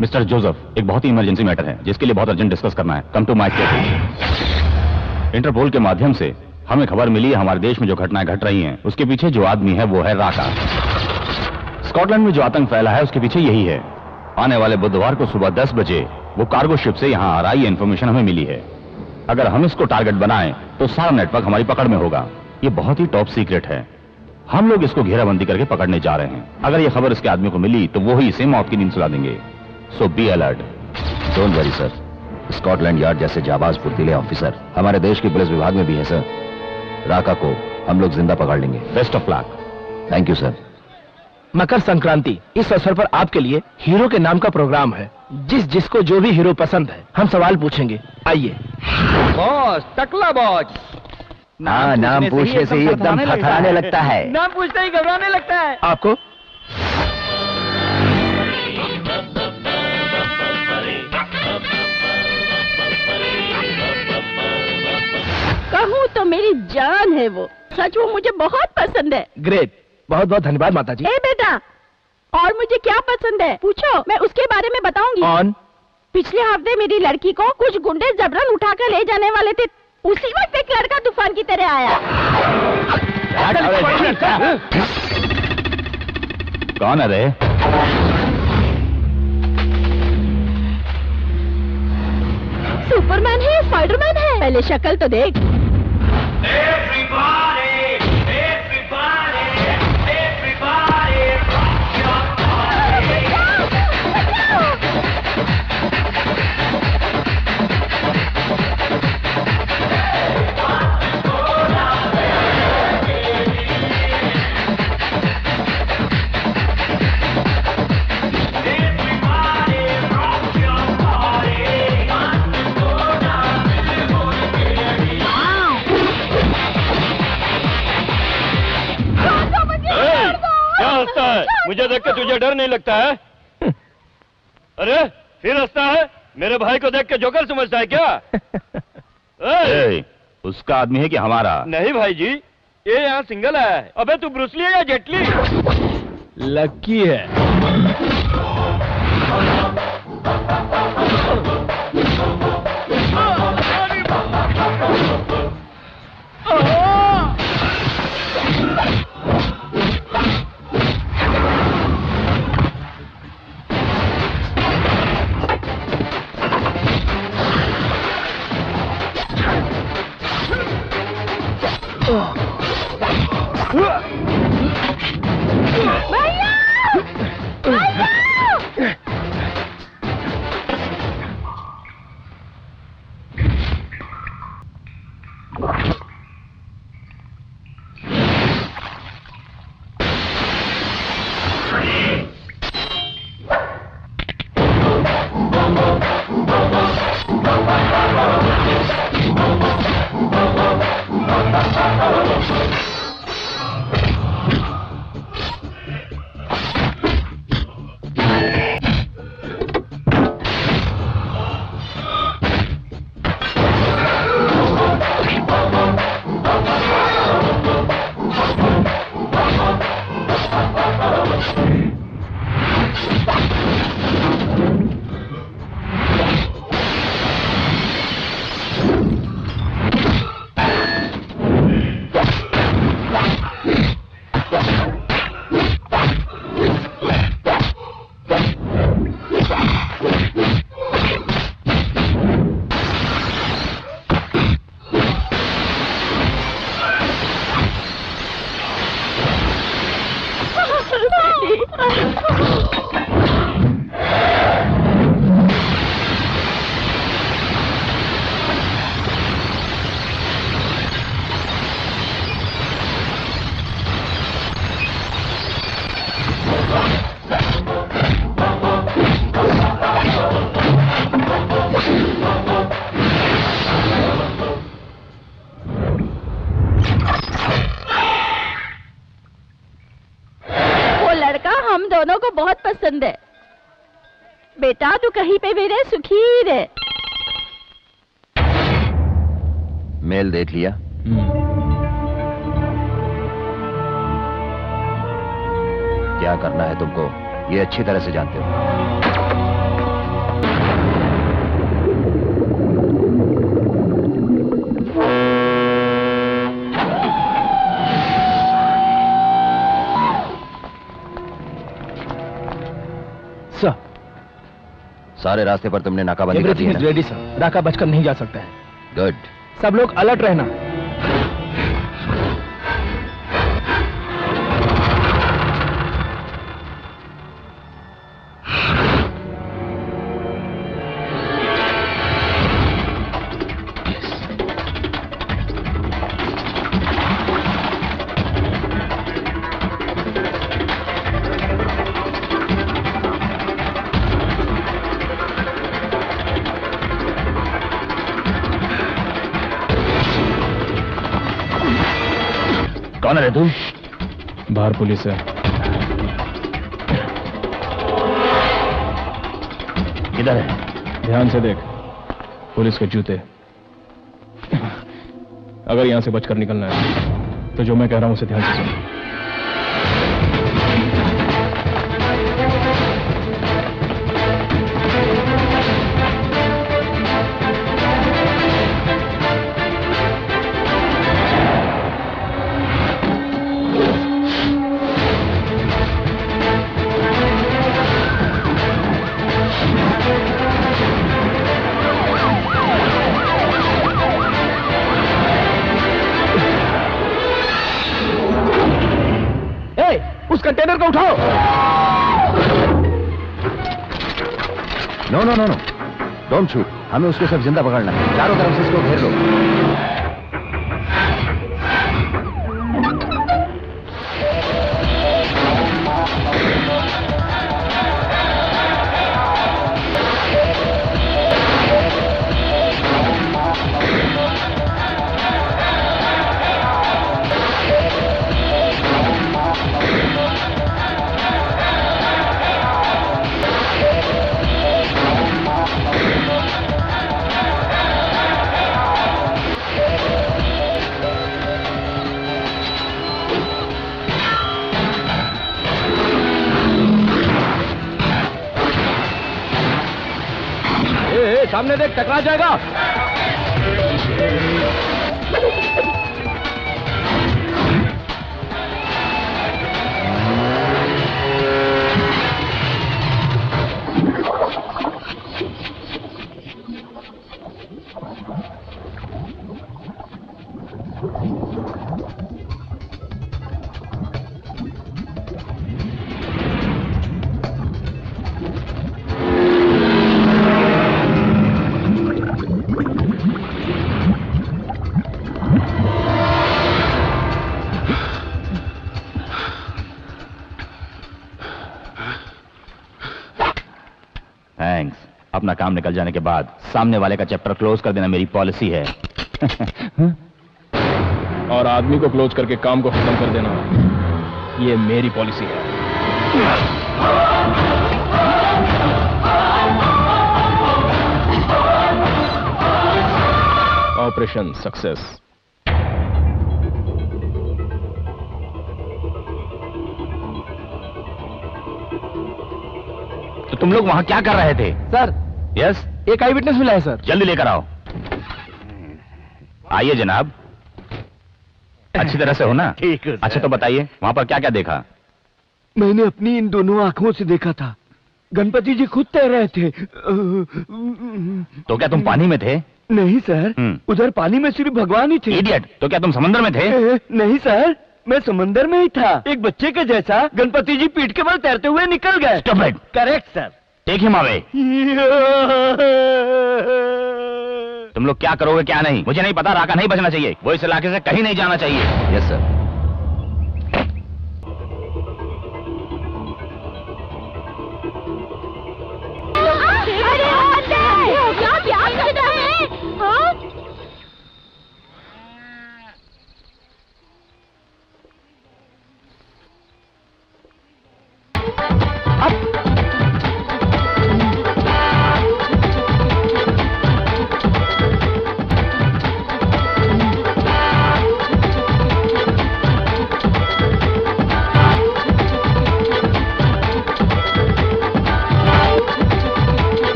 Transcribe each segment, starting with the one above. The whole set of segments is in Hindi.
मिस्टर जोसेफ, एक बहुत ही इमरजेंसी मैटर है जिसके लिए बहुत अर्जेंट डिस्कस करना है। Come to my case. Interpol के माध्यम से हमें खबर मिली है हमारे देश में जो घटनाएं घट रही हैं उसके पीछे जो आदमी है वो है राका। स्कॉटलैंड में जो आतंक फैला है उसके पीछे यही है। आने वाले बुधवार को सुबह 10 बजे वो कार्गो शिप से यहां आ रहा है। ये इन्फॉर्मेशन हमें मिली है। अगर हम इसको टारगेट बनाएं तो सारा नेटवर्क हमारी पकड़ में होगा। ये बहुत ही टॉप सीक्रेट है। हम लोग इसको घेराबंदी करके पकड़ने जा रहे हैं। अगर ये खबर इसके आदमी को मिली तो वो ही इसे मौत की नींद सुला देंगे। So be alert. Don't worry sir, Scotland Yard जैसे जाबाज फुर्तीले ऑफिसर हमारे देश की पुलिस विभाग में भी है सर। राका को हम लोग जिंदा पकड़ लेंगे। Best of luck. Thank you sir. Makar Sankranti, इस अवसर पर आपके लिए हीरो के नाम का प्रोग्राम है। जिसको जो भी हीरो पसंद है हम सवाल पूछेंगे। आइए। बॉस, टकला बॉस। हाँ, नाम पूछने से ही एकदम थरथराने लगता है। नाम पूछते ही घबराने लगता है। आपको कहूँ तो मेरी जान है वो। सच वो मुझे बहुत पसंद है। ग्रेट, बहुत बहुत धन्यवाद माता जी। ए बेटा, और मुझे क्या पसंद है पूछो, मैं उसके बारे में बताऊंगी। कौन? पिछले हफ्ते मेरी लड़की को कुछ गुंडे जबरन उठाकर ले जाने वाले थे। उसी वक्त एक लड़का तूफान की तरह आया। कौन है रे? सुपरमैन है, स्पाइडरमैन है। पहले शक्ल तो देख। मुझे देख के तुझे डर नहीं लगता है? अरे फिर हंसता है? मेरे भाई को देख के जोकर समझता है क्या? उसका आदमी है कि हमारा? नहीं भाई जी, ये यहाँ सिंगल आया है। अबे तू ब्रूसली है या जेटली? लकी है। बेटा तू कहीं पे भी रहे, सुखी रहे। मेल देख लिया? क्या करना है तुमको ये अच्छी तरह से जानते हो। सर, सारे रास्ते पर तुमने नाकाबंदी कर दी एवरीथिंग है इज ना? Ready sir. राका बचकर नहीं जा सकता है। गुड। सब लोग अलर्ट रहना। कौन है तू? बाहर पुलिस है। किधर है? ध्यान से देख, पुलिस के जूते। अगर यहां से बचकर निकलना है तो जो मैं कह रहा हूं उसे ध्यान से सुन। उस कंटेनर को उठाओ। No no no no, don't shoot. हमें उसको सब जिंदा पकड़ना है। चारों तरफ से इसको घेर लो। सामने देख, टकरा जाएगा। थैंक्स। अपना काम निकल जाने के बाद सामने वाले का चैप्टर क्लोज कर देना मेरी पॉलिसी है। और आदमी को क्लोज करके काम को खत्म कर देना, ये मेरी पॉलिसी है। Operation success. तो तुम लोग वहां क्या कर रहे थे? सर, यस, एक आई विटनेस मिला है सर। जल्दी लेकर आओ। आइए जनाब। अच्छी तरह से हो ना? ठीक है सर। अच्छा तो बताइए वहां पर क्या क्या देखा? मैंने अपनी इन दोनों आंखों से देखा था। गणपति जी खुद तैर रहे थे। तो क्या तुम पानी में थे? नहीं सर, उधर पानी में सिर्फ भगवान ही थे। इडियट, तो क्या तुम समंदर में थे? नहीं सर, मैं समंदर में ही था। एक बच्चे के जैसा गणपति जी पीठ के बल तैरते हुए निकल गए। Stupid! Correct sir. Take him away. तुम लोग क्या करोगे क्या नहीं मुझे नहीं पता। राका नहीं बचना चाहिए, वो इस इलाके से कहीं नहीं जाना चाहिए। Yes sir. क्या प्यार कर रहे हैं? हाँ?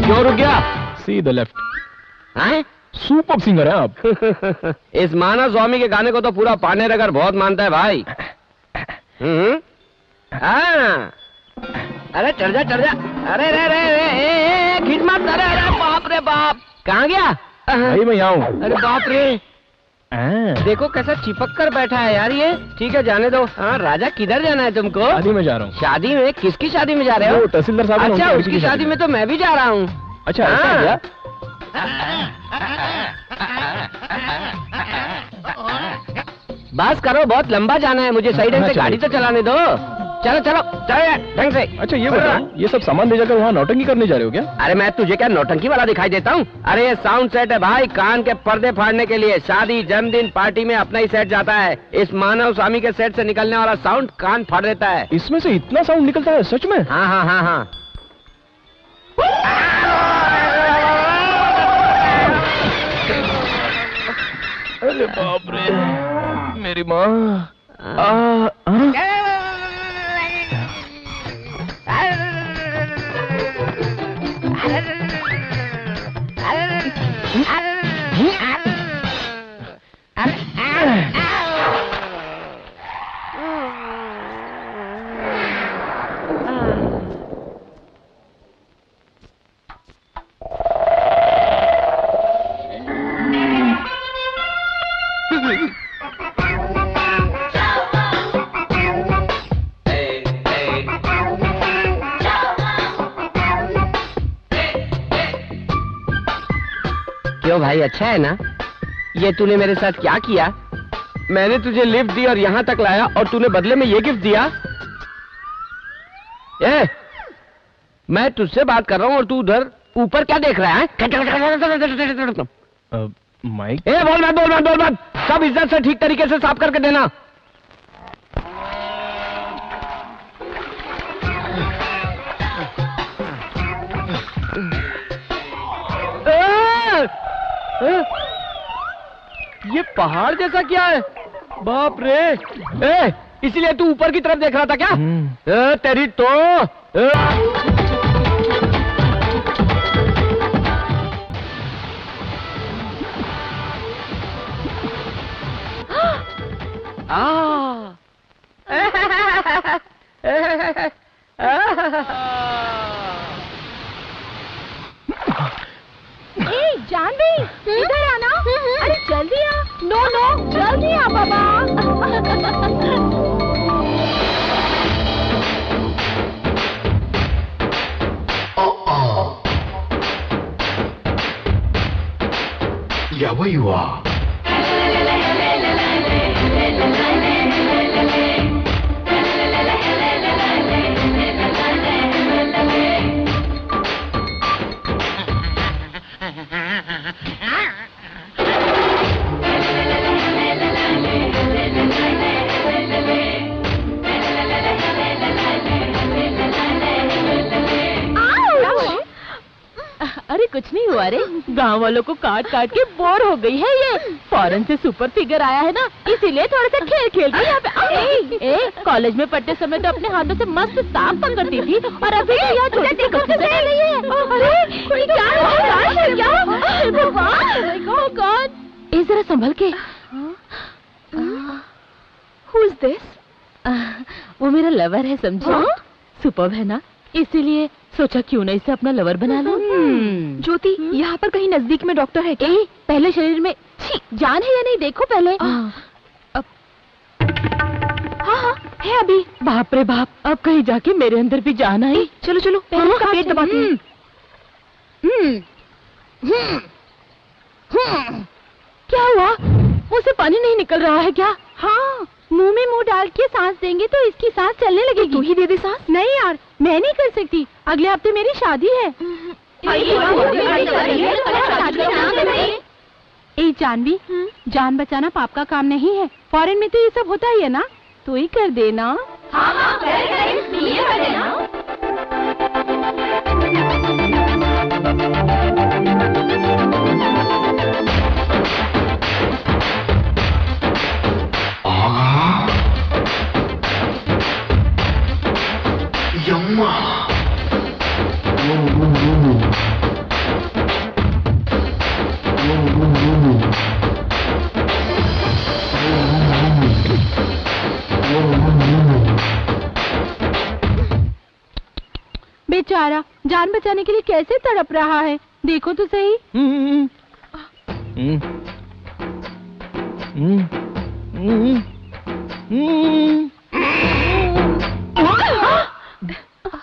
क्यों रुक गया? See the left. हैं? सुपर सिंगर है आप। इस मानव स्वामी के गाने को तो पूरा पानेरगर बहुत मानता है भाई। हाँ। अरे चढ़ जा चढ़ जा। अरे रे रे रे खींच मत। अरे अरे बाप रे बाप, कहाँ गया? भाई मैं यहाँ हूँ। अरे बाप रे, देखो कैसा चिपक कर बैठा है यार ये। ठीक है जाने दो। हाँ राजा, किधर जाना है तुमको? शादी में जा रहा हूँ। शादी में? किसकी शादी में जा रहे हो? तहसीलदार साहब। अच्छा, उसकी शादी में तो मैं भी जा रहा हूँ। अच्छा ऐसा है क्या? बस करो, बहुत लंबा जाना है मुझे। सही ढंग से गाड़ी तो चलाने दो। चलो चलो चलो ढंग से। अच्छा ये बताओ, ये सब सामान ले जाकर वहाँ नौटंकी करने जा रहे हो क्या? अरे मैं तुझे क्या नौटंकी वाला दिखाई देता हूँ? अरे ये साउंड सेट है भाई, कान के पर्दे फाड़ने के लिए। शादी, जन्मदिन, पार्टी में अपना ही सेट जाता है। इस मानव स्वामी के सेट से निकलने वाला साउंड कान फाड़ देता है। इसमें से इतना साउंड निकलता है सच में? हाँ हाँ हाँ हाँ। अरे बाप रे, मेरी माँ। क्यों भाई, अच्छा है ना? ये तूने मेरे साथ क्या किया? मैंने तुझे लिफ्ट दी और यहाँ तक लाया और तूने बदले में ये गिफ्ट दिया? ए, मैं तुझसे बात कर रहा हूँ और तू उधर ऊपर क्या देख रहा है? माइक। ए बोल मत बोल मत बोल मत। सब इज्जत से ठीक तरीके से साफ करके देना। ये पहाड़ जैसा क्या है? बाप रे। ए, इसीलिए तू ऊपर की तरफ देख रहा था क्या? तेरी तो जानवी, इधर आना। अरे जल्दी आ। नो नो, जल्दी आ बाबा। Yeah, where you are? अरे कुछ नहीं हुआ रे, गांव वालों को काट काट के बोर हो गई है ये। फॉरेन से सुपर फिगर आया है ना, इसीलिए थोड़ा सा खेल खेल के यहाँ पे। कॉलेज में पढ़ते समय तो अपने हाथों से मस्त सांप पकड़ती थी और अभी तो यहाँ छोटे बच्चे से रही है। अरे क्या जरा संभल के। Who is this? वो मेरा लवर है, समझो। सुपर है ना, इसीलिए सोचा क्यों ना इसे अपना लवर बना लो। ज्योति, यहाँ पर कहीं नजदीक में डॉक्टर है क्या? पहले शरीर में जान है या नहीं देखो पहले। हाँ है अभी। बाप रे बाप, अब कहीं जाके मेरे अंदर भी जान आई। चलो चलो पहले उसका पेट दबाते हैं। क्या हुआ? मुंह से पानी नहीं निकल रहा है क्या? हाँ, मुंह में मुंह डाल के सांस देंगे तो इसकी सांस चलने लगेगी। तू ही दे दे सांस। नहीं यार, मैं नहीं कर सकती। अगले हफ्ते मेरी शादी है। ए जानवी, जान बचाना पाप का काम नहीं है। फॉरेन में तो ये सब होता ही है ना, तो ही कर देना। हाँ, कर देना। बेचारा जान बचाने के लिए कैसे तड़प रहा है, देखो तो सही।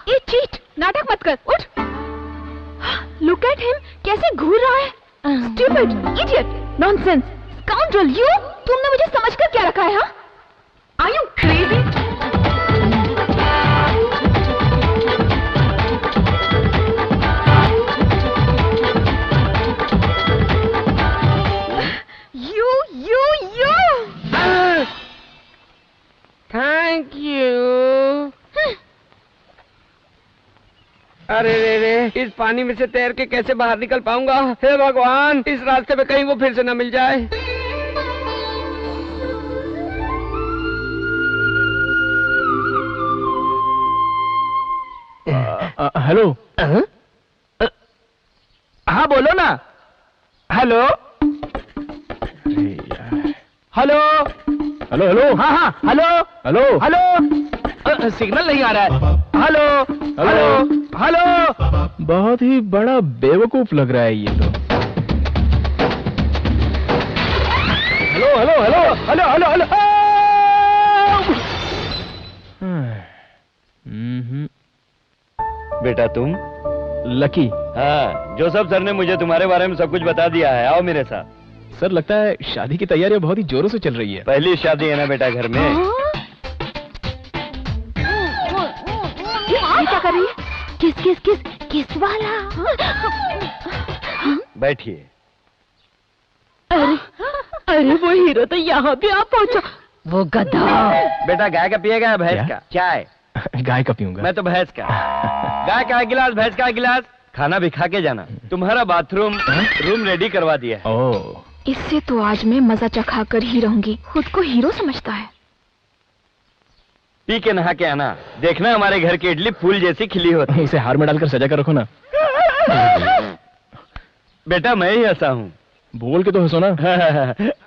ये चीट, नाटक मत कर, उठ। लुक एट हिम, कैसे घूर रहा है। Stupid, idiot, nonsense, scoundrel, you. तुमने मुझे समझकर क्या रखा है? हाँ, are you crazy? Thank you. अरे रे, इस पानी में से तैर के कैसे बाहर निकल पाऊंगा? हे भगवान, इस रास्ते पे कहीं वो फिर से न मिल जाए। हेलो। हाँ बोलो ना। Hello hello hello hello. हाँ हाँ हेलो हेलो हेलो। सिग्नल नहीं आ रहा है। Hello hello hello. बहुत ही बड़ा बेवकूफ लग रहा है ये तो। Hello hello hello hello hello hello. बेटा तुम? लकी। हाँ, जोसेफ सर ने मुझे तुम्हारे बारे में सब कुछ बता दिया है। आओ मेरे साथ। सर लगता है शादी की तैयारियां बहुत ही जोरों से चल रही है। पहली शादी है ना बेटा घर में। ये क्या कर रही है? किस किस किस किस वाला? बैठिए। अरे अरे, वो हीरो तो यहाँ भी आ पहुँचा। वो गधा। बेटा गाय का पिएगा या भैंस का? चाय। गाय का पीऊंगा। मैं तो भैंस का। गाय का गिलास, भैंस का गिलास। खाना भी खा के जाना। तुम्हारा बाथरूम रूम रेडी करवा दिया है। ओह, इससे तो आज मैं मजा चखा कर ही रहूंगी। खुद को हीरो समझता है। पी के नहा के आना, देखना हमारे घर की इडली फूल जैसी खिली होती। इसे हार में डालकर सजा कर रखो ना। बेटा मैं ही हंसा हूँ। बोल के तो हंसो ना।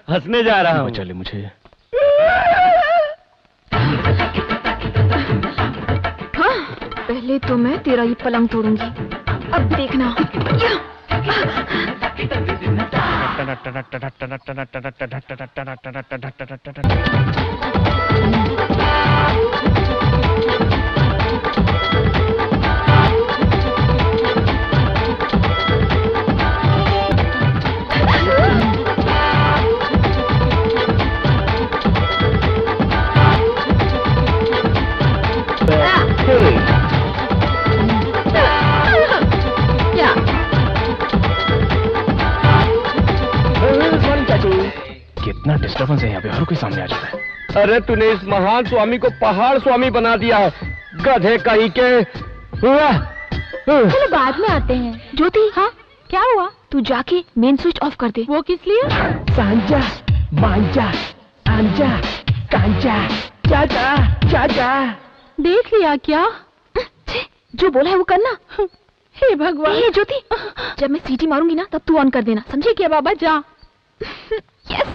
हंसने जा रहा हूँ। चले मुझे। हाँ, पहले तो मैं तेरा ये पलंग तोड़ूंगी, अब देखना। कितना डिस्टर्बेंस है यहाँ पे, हर कोई सामने आ जाता है। अरे तूने इस महान स्वामी को पहाड़ स्वामी बना दिया है, गधे कहीं के। चलो बाद में आते हैं। ज्योति, हाँ क्या हुआ? तू जाके मेन स्विच ऑफ कर दे। वो किस लिए? सांजा, मांजा, आंजा, कांजा, चाचा, चाचा। देख लिया क्या? जो बोला है वो करना। हे भगवान। ये ज्योति, जब मैं सीटी मारूंगी ना तब तू ऑन कर देना, समझे? क्या बाबा, जा। यस।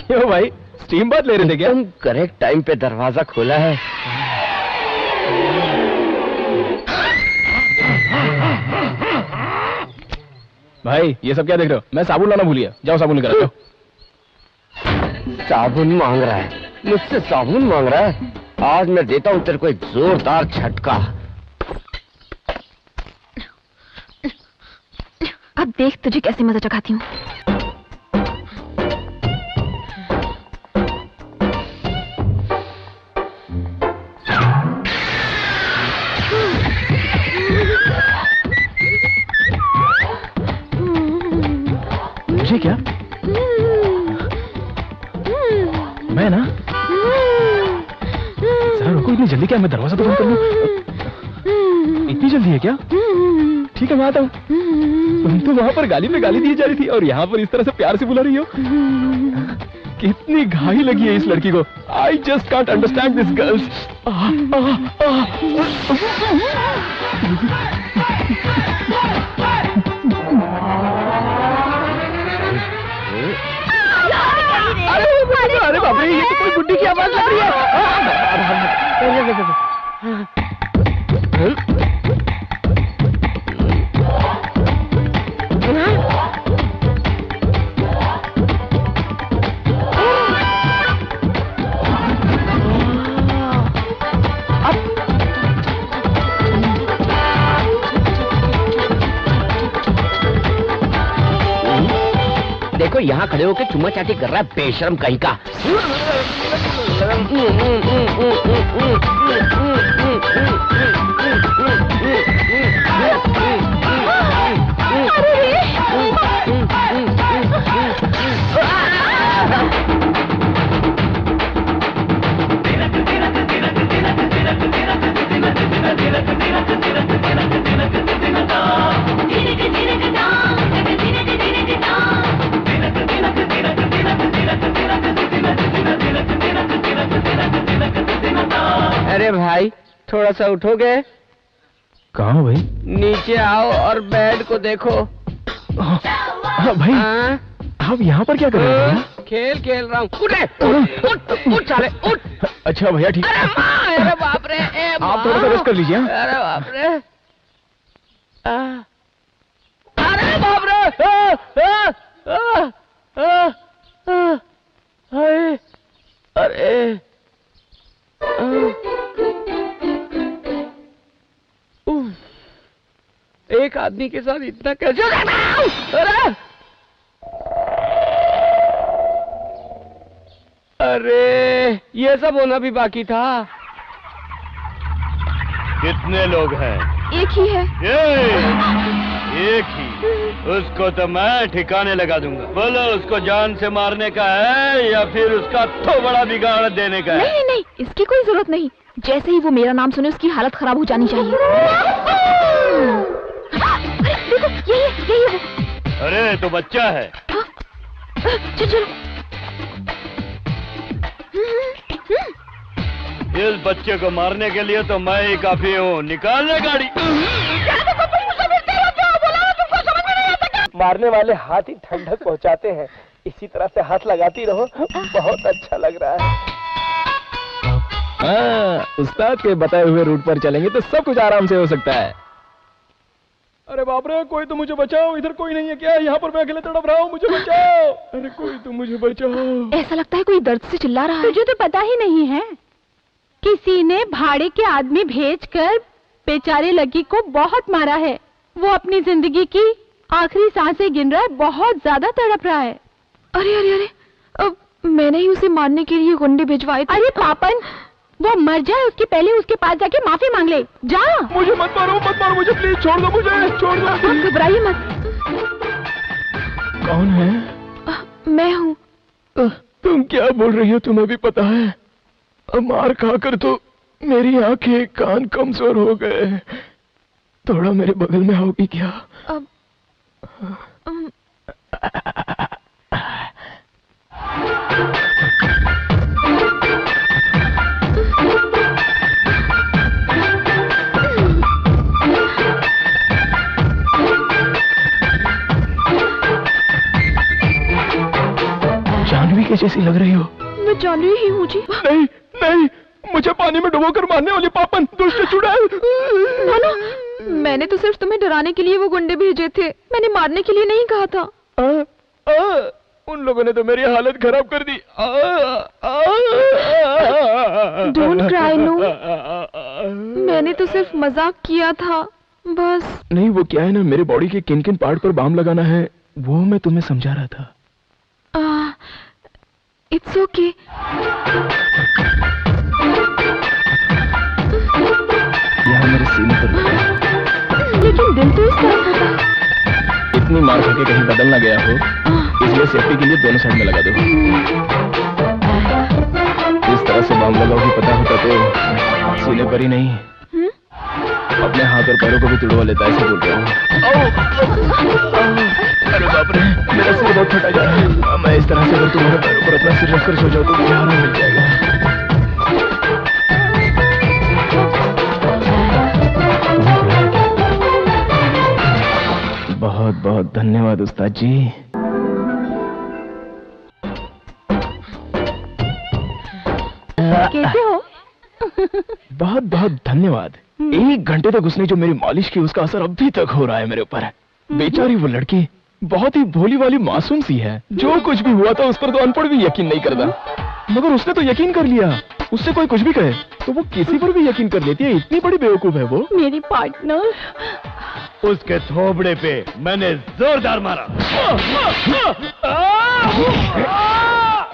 क्यों भाई, स्टीम बात ले रहे थे क्या? तुम करेक्ट टाइम पे दरवाजा खोला है। भाई ये सब क्या देख रहे हो? मैं साबुन लाना भूल गया, जाओ साबुन लेकर आओ। साबुन मांग रहा है, मुझसे साबुन मांग रहा है। आज मैं देता हूँ तेरे को एक जोरदार झटका। अब देख तुझे कैसे मजा चखाती हूँ। मुझे क्या? मैं ना इतनी जल्दी क्या? मैं दरवाजा तो बंद कर लूं? इतनी जल्दी है क्या? ठीक है, मैं आता हूँ। तुम तो वहां पर गाली पे गाली दी जा रही थी और यहाँ पर इस तरह से प्यार से बुला रही हो। कितनी घाई लगी है इस लड़की को। I just can't understand this girls. अरे बाप रे, ये तो कोई बुड्ढी की आवाज लग रही है। देखो यहाँ खड़े होकर चुम्मा चाटी कर रहा है बेशर्म कहीं का। अरे भाई थोड़ा सा उठोगे? कहाँ हो भाई? नीचे आओ और बेड को देखो। हाँ भाई, आप यहाँ पर क्या कर रहे हैं? खेल खेल रहा हूँ। उठ साले उठ। अच्छा भैया ठीक। अरे माँ, अरे बाप रे। आप थोड़ा सा रेस्ट कर लीजिए। अरे बाप रे, अरे बाप रे, अरे एक आदमी के साथ इतना कैसे? अरे ये सब होना भी बाकी था। कितने लोग हैं? एक ही है। एक ही? उसको तो मैं ठिकाने लगा दूंगा। बोलो, उसको जान से मारने का है या फिर उसका तो बड़ा बिगाड़ देने का है? नहीं नहीं, इसकी कोई जरूरत नहीं। जैसे ही वो मेरा नाम सुने उसकी हालत खराब हो जानी चाहिए। देखो, यही है वो। अरे तो बच्चा है। चलो। इस बच्चे को मारने के लिए तो मैं ही काफी हूँ। निकालने गाड़ी। मारने वाले हाथ ही ठंडक पहुंचाते हैं। इसी तरह से हाथ लगाती रहो, बहुत अच्छा लग रहा है। हाँ, उस्ताद के बताए हुए रूट पर चलेंगे तो सब कुछ आराम से हो सकता है। अरे बाप रे, कोई तो मुझे बचाओ। इधर कोई नहीं है क्या? यहाँ पर मैं अकेले तड़प रहा हूँ, मुझे बचाओ। अरे कोई तो मुझे बचाओ। ऐसा लगता है कोई दर्द से चिल्ला रहा है। तुझे तो पता ही नहीं है, किसी ने भाड़े के आदमी भेजकर बेचारे लकी को बहुत मारा है। वो अपनी जिंदगी की आखिरी सांसें गिन रहा है, बहुत ज्यादा तड़प रहा है। अरे अरे अरे, अब मैंने ही उसे मारने के लिए गुंडे भिजवाए थे। अरे पापन, वो मर जाए उसके पहले उसके पास जाके माफी मांग ले। जा। मुझे मत मारो मुझे, प्लीज छोड़ दो मुझे, छोड़ दो। आप घबराइए मत। कौन है? मैं हूँ। तुम क्या बोल रही हो? तुम्हें भी पता है मार खाकर तो मेरी आंखें कान कमजोर हो गए। थोड़ा मेरे बगल में आओगी क्या? अब जानवी के जैसी लग रही हो। मैं जानवी ही हूँ जी। नहीं नहीं, मुझे पानी में डुबोकर मारने वाली पापन, दुष्ट चुड़ैल। ना, मैंने तो सिर्फ तुम्हें डराने के लिए वो गुंडे भेजे थे। मैंने मारने के लिए नहीं कहा था। उन लोगों ने तो मेरी हालत खराब कर दी। डोंट क्राई नो, मैंने तो सिर्फ मजाक किया था बस। नहीं, वो क्या है ना, मेरे बॉडी के किन किन पार्ट पर बाम लगाना है वो मैं तुम्हें समझा रहा था। It's okay. यहाँ मेरे सीने पर लगा है। लेकिन दिल तो इस तरफ होता। इतनी मार खा के कहीं बदल ना गया हो, इसलिए सेफ्टी के लिए दोनों साइड में लगा दो। इस तरह से बम लगाओ कि पता होता तो सीने पर ही नहीं अपने हाथ और पैरों को भी तुड़वा लेता है, ऐसे बोल रहा हूँ। अरे बाप रे, मेरा सिर बहुत फटा जा रहा है। मैं इस तरह से अगर तुम्हारे पैरों पर अपना सिर रखकर सो जाऊँ तो मुझे आराम मिल जाएगा। बहुत बहुत धन्यवाद उस्ताद जी। कैसे हो? बहुत बहुत धन्यवाद। 1 घंटे तक उसने जो मेरी मालिश की उसका असर अभी तक हो रहा है मेरे ऊपर। बेचारी वो लड़की बहुत ही भोली वाली मासूम सी है। जो कुछ भी हुआ था उस पर तो अनपढ़ भी यकीन नहीं करता, मगर उसने तो यकीन कर लिया। उससे कोई कुछ भी कहे तो वो किसी पर भी यकीन कर लेती है। इतनी बड़ी बेवकूफ है वो। मेरी पार्टनर। उसके थोबड़े पे मैंने जोरदार मारा।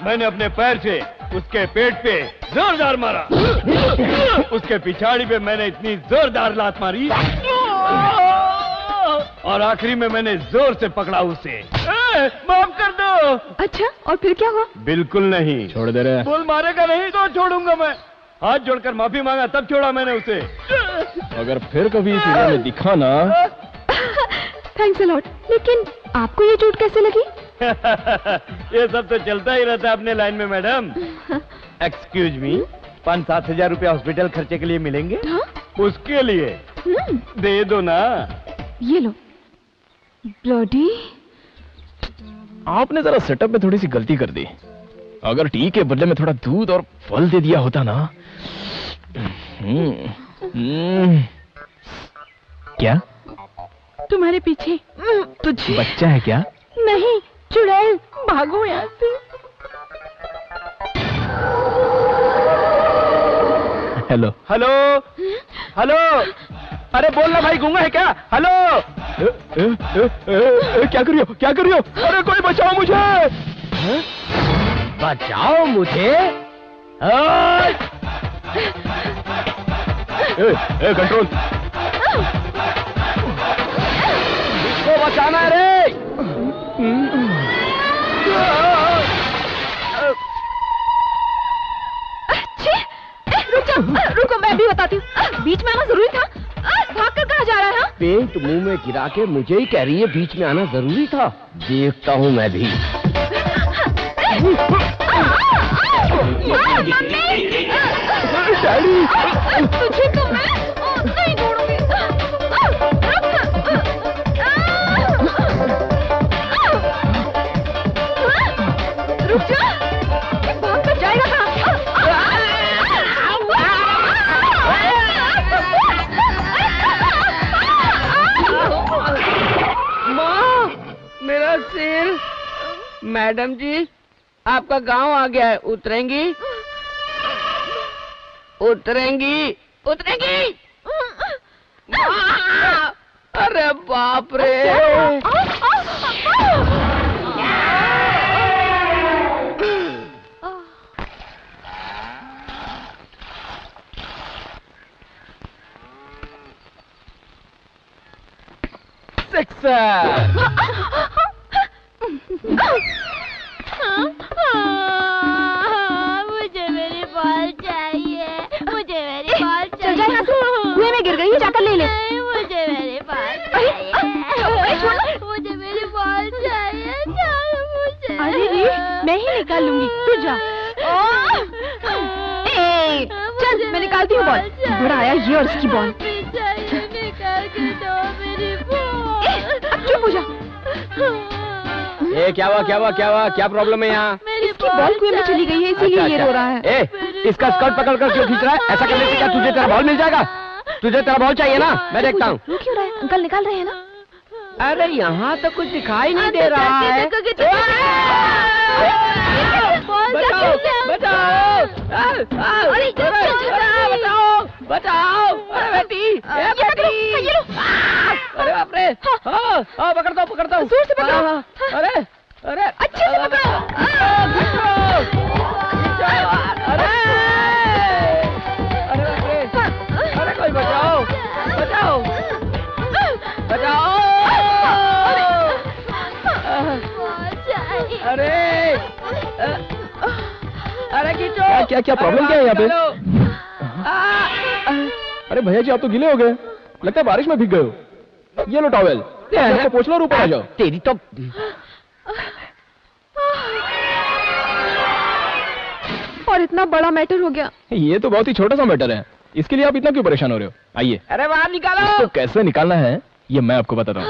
मैंने अपने पैर से उसके पेट पे जोरदार मारा। उसके पिछाड़ी पे मैंने इतनी जोरदार लात मारी और आखिरी में मैंने जोर से पकड़ा उसे। माफ कर दो। अच्छा, और फिर क्या हुआ? बिल्कुल नहीं। छोड़ दे रहे। बोल मारेगा नहीं तो छोड़ूंगा मैं। हाथ जोड़कर माफी मांगा तब छोड़ा मैंने उसे। अगर फिर कभी इस एरिया में दिखा ना। Thanks a lot. लेकिन आपको ये चोट कैसे लगी? ये सब तो चलता ही रहता है अपने लाइन में मैडम। एक्सक्यूज मी, 5-7 हजार रुपया हॉस्पिटल खर्चे के लिए मिलेंगे? हाँ? उसके लिए दे दो ना। ये लो। ब्लडी। आपने जरा सेटअप में थोड़ी सी गलती कर दी। अगर टी के बदले में थोड़ा दूध और फल दे दिया होता ना। क्या? तुम्हारे पीछे। तुझे बच्चा है क्या? नहीं, चुड़ैल। भागो यहाँ से। Hello hello hello. अरे बोलना भाई, गूंगा है क्या? हेलो। क्या कर रही हो? क्या कर रही हो? अरे कोई बचाओ मुझे। बचाओ मुझे? कंट्रोल। इसको बचाना है रे। रुको, मैं भी बताती हूँ। बीच में आना जरूरी था? भागकर कहाँ जा रहा है? पेंट मुंह में गिरा के मुझे ही कह रही है बीच में आना जरूरी था। देखता हूँ मैं भी। तुझे तो मैं नहीं छोड़ूंगी। रुक जा। भाग कर जाएगा कहाँ? मेरा सिर। मैडम जी, आपका गांव आ गया है। उतरेंगी? उतरेंगी? उतरेंगी? अरे बाप रे। मुझे मेरी बॉल चाहिए। मुझे मेरी बॉल चाहिए। चल जा यहाँ से। कुएं में गिर गई है, जाकर ले ले। मुझे मेरी बॉल चाहिए। मुझे मेरी बॉल चाहिए। मुझे। अरे रे, मैं ही निकाल लूंगी, तू जा। चल, मैं निकालती हूँ बॉल। बड़ा आया ये और इसकी बॉल। निकाल के दो मेरी बॉल। अब चुप हो जा। क्या हुआ? क्या हुआ? क्या हुआ? क्या प्रॉब्लम है यहाँ? इसकी बॉल कुएं में चली गई है, इसीलिए ये रो रहा है। इसका स्कर्ट पकड़ कर क्यों खींच रहा है? ऐसा करने से क्या तुझे तेरा बॉल मिल जाएगा? तुझे तेरा बॉल चाहिए ना? मैं देखता हूँ। रो क्यों रहा है? अंकल निकाल रहे हैं ना? अरे यहाँ तो कुछ दिखाई नहीं दे रहा है। बचाओ! बचाओ! बचाओ! बचाओ! अरे बेटी! बेटी! अरे बाप रे! हाँ, पकड़ता हूँ, पकड़ता हूँ। जोर से पकड़ो। अरे! अरे! अच्छे से पकड़ो। अरे! अरे बाप रे! अरे कोई बचाओ! बचाओ! बचाओ! अरे! अरे क्या क्या क्या प्रॉब्लम क्या है यहाँ पे? अरे भैया जी आप तो गीले हो गए, लगता है बारिश में भीग गए हो। ये लो टॉवेल, आपको पोंछ लो और ऊपर आ जाओ। तेरी तो और इतना बड़ा मैटर हो गया। ये तो बहुत ही छोटा सा मैटर है, इसके लिए आप इतना क्यों परेशान हो रहे हो? आइए, अरे बाहर निकालो। इसको कैसे निकालना है ये मैं आपको बताता हूँ।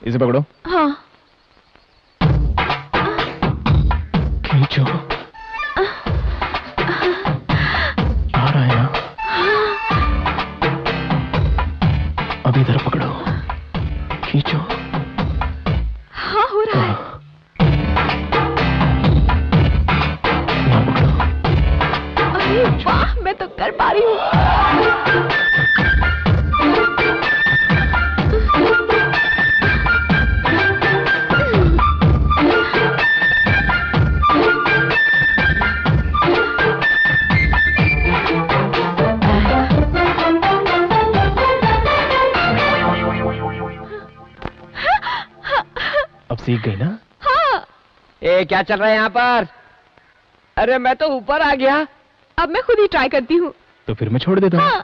इसे पकड़ो। हाँ। खींचो। आ रहा है ना? अब इधर पकड़ो, खींचो। हाँ हो रहा है। यहाँ पकड़ो। अरे वाह, मैं तो कर पा रही हूँ। अब सीख गई ना? हाँ। ए क्या चल रहा है यहाँ पर? अरे मैं तो ऊपर आ गया। अब मैं खुद ही ट्राई करती हूँ। तो फिर मैं छोड़ देता हूँ। हाँ।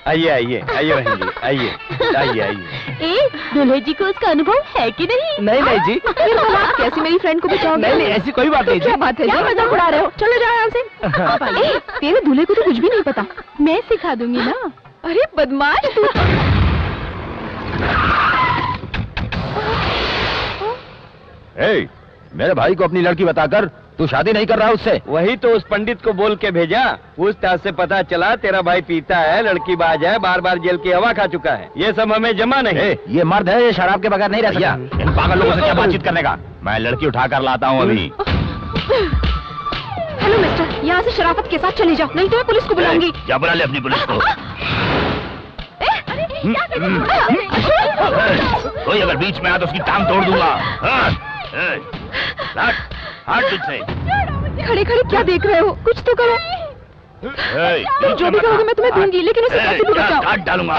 आइए आइए आइए बहन जी, आइए आइए आइए। ए, दूल्हे जी को उसका अनुभव है कि नहीं? नहीं नहीं जी, फिर भला आप कैसे मेरी फ्रेंड को बचाओगे? नहीं नहीं ऐसी कोई बात नहीं क्या जी। बात है? क्या मजाक उड़ा रहे हो? चलो जाओ यहाँ से। ए, तेरे दूल्हे को तो कुछ भी नहीं पता। मैं सिखा दूंगी ना। अरे बदमाश तू। ए, मेरे भाई को अपनी लड़की बताकर तू शादी नहीं कर रहा उससे? वही तो उस पंडित को बोल के भेजा। पूछताछ से पता चला तेरा भाई पीता है, लड़की बाज है, बार बार जेल की हवा खा चुका है। ये सब हमें जमा नहीं। ये मर्द है, ये शराब के बगैर नहीं रह सकता। इन पागल लोगों से क्या बातचीत करने का? मैं लड़की उठा कर लाता हूँ अभी। हेलो मिस्टर, यहाँ से शराफत के साथ चले जाओ, नहीं तो मैं पुलिस को बुलाऊंगी। क्या बुला ले अपनी पुलिस को? कोई अगर बीच में आया तो उसकी टांग तोड़ दूंगा। हट पीछे। खड़े खड़े क्या देख रहे हो? कुछ तो करो। तुम जो भी कहोगे मैं तुम्हें दूंगी, लेकिन उसे कैसे भी बचाओ। काट डालूंगा।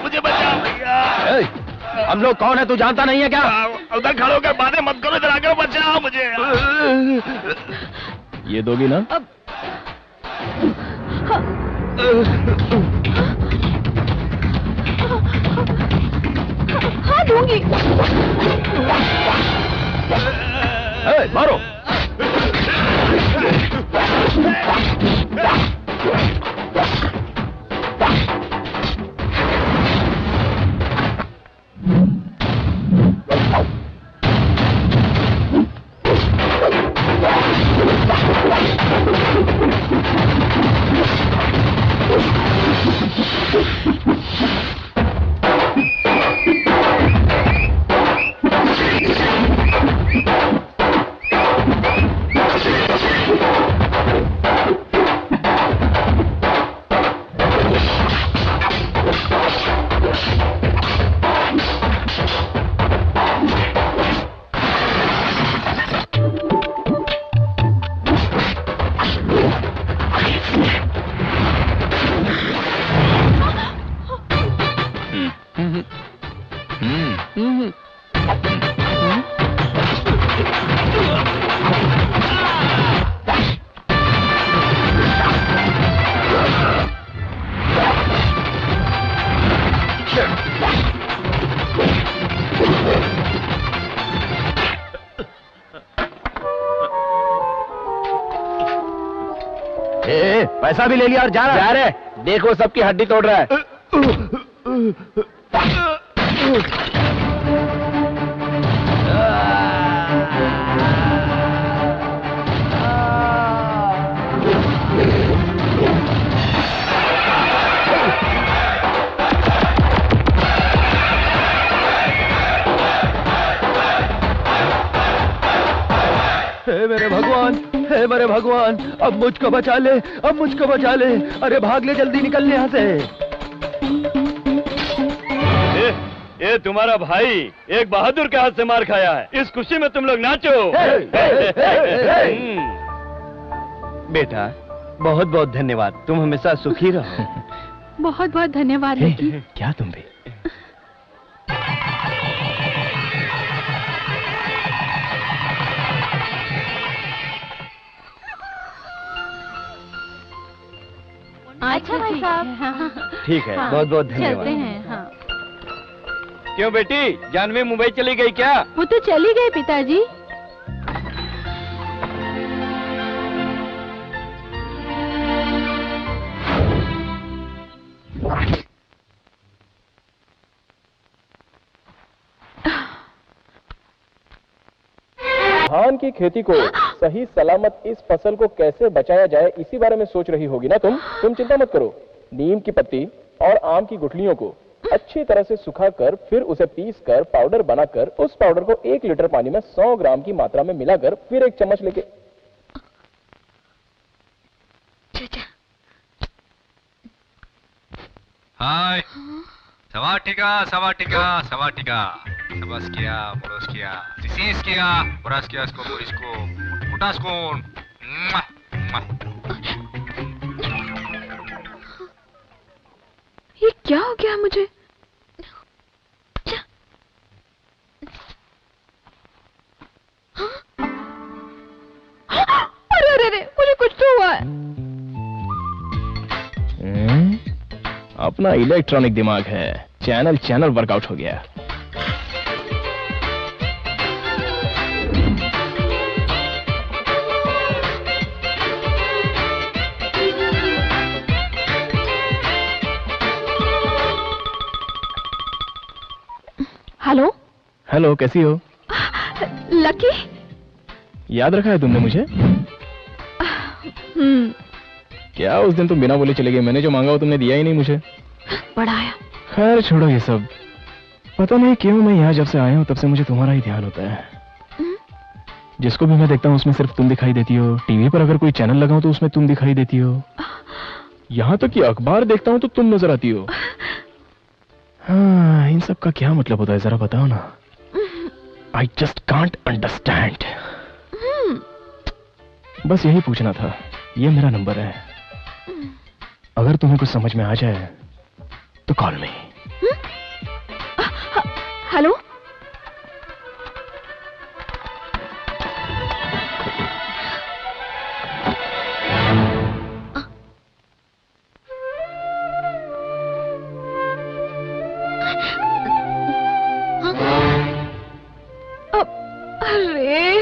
मुझे बचाओ भैया। हम लोग कौन है तू जानता नहीं है क्या? उधर खड़े होकर बातें मत करो, इधर आकर बचाओ मुझे। ये दोगी ना? हाँ दूंगी। मारो। पैसा भी ले लिया और जा रहा है। देखो सबकी हड्डी तोड़ रहा है। हे मेरे भगवान, हे मेरे भगवान, अब मुझको बचा ले, अब मुझको बचा ले। अरे भाग ले, जल्दी निकल यहाँ से। ये तुम्हारा भाई एक बहादुर के हाथ से मार खाया है। इस खुशी में तुम लोग नाचो। बेटा बहुत बहुत धन्यवाद, तुम हमेशा सुखी रहो। बहुत बहुत धन्यवाद लकी। क्या तुम भी? अच्छा भाई साहब। ठीक है, बहुत बहुत चलते धन्यवाद। हैं। हाँ। क्यों बेटी, जानवी मुंबई चली गई क्या? वो तो चली गई पिताजी। धान की खेती को सही सलामत इस फसल को कैसे बचाया जाए, इसी बारे में सोच रही होगी ना तुम चिंता मत करो। नीम की पत्ती और आम की गुठलियों को अच्छी तरह से सुखाकर फिर उसे पीसकर पाउडर बनाकर उस पाउडर को 1 लीटर पानी में 100 ग्राम की मात्रा में मिलाकर फिर 1 चम्मच लेके हाय सवाटिका सवाटिका सवाटिका सबस्किया मोरस्किया सिसिस्किया मोरस्किया इसको मोरिस्को मुटास्कोन। ये क्या हो गया मुझे? अरे अरे अरे, मुझे कुछ तो हुआ है। अपना इलेक्ट्रॉनिक दिमाग है, चैनल वर्कआउट हो गया। हेलो हेलो, कैसी हो? लकी। याद रखा है तुमने मुझे? क्या उस दिन तुम बिना बोले चले गए? मैंने जो मांगा वो तुमने दिया ही नहीं मुझे। बड़ा आया। खैर छोड़ो ये सब। पता नहीं क्यों मैं यहाँ जब से आया हूँ तब से मुझे तुम्हारा ही ध्यान होता है। जिसको भी मैं देखता हूँ उसमें सिर्फ तुम दिखाई देती हो। टीवी पर अगर कोई चैनल लगाऊं तो उसमें तुम दिखाई देती हो। यहाँ तक कि अखबार देखता हूँ तो तुम नजर आती हो। हाँ, इन सब का क्या मतलब होता है जरा बताओ ना। I just can't understand. बस यही पूछना था। ये मेरा नंबर है, अगर तुम्हें कुछ समझ में आ जाए तो कॉल मी। हेलो। अरे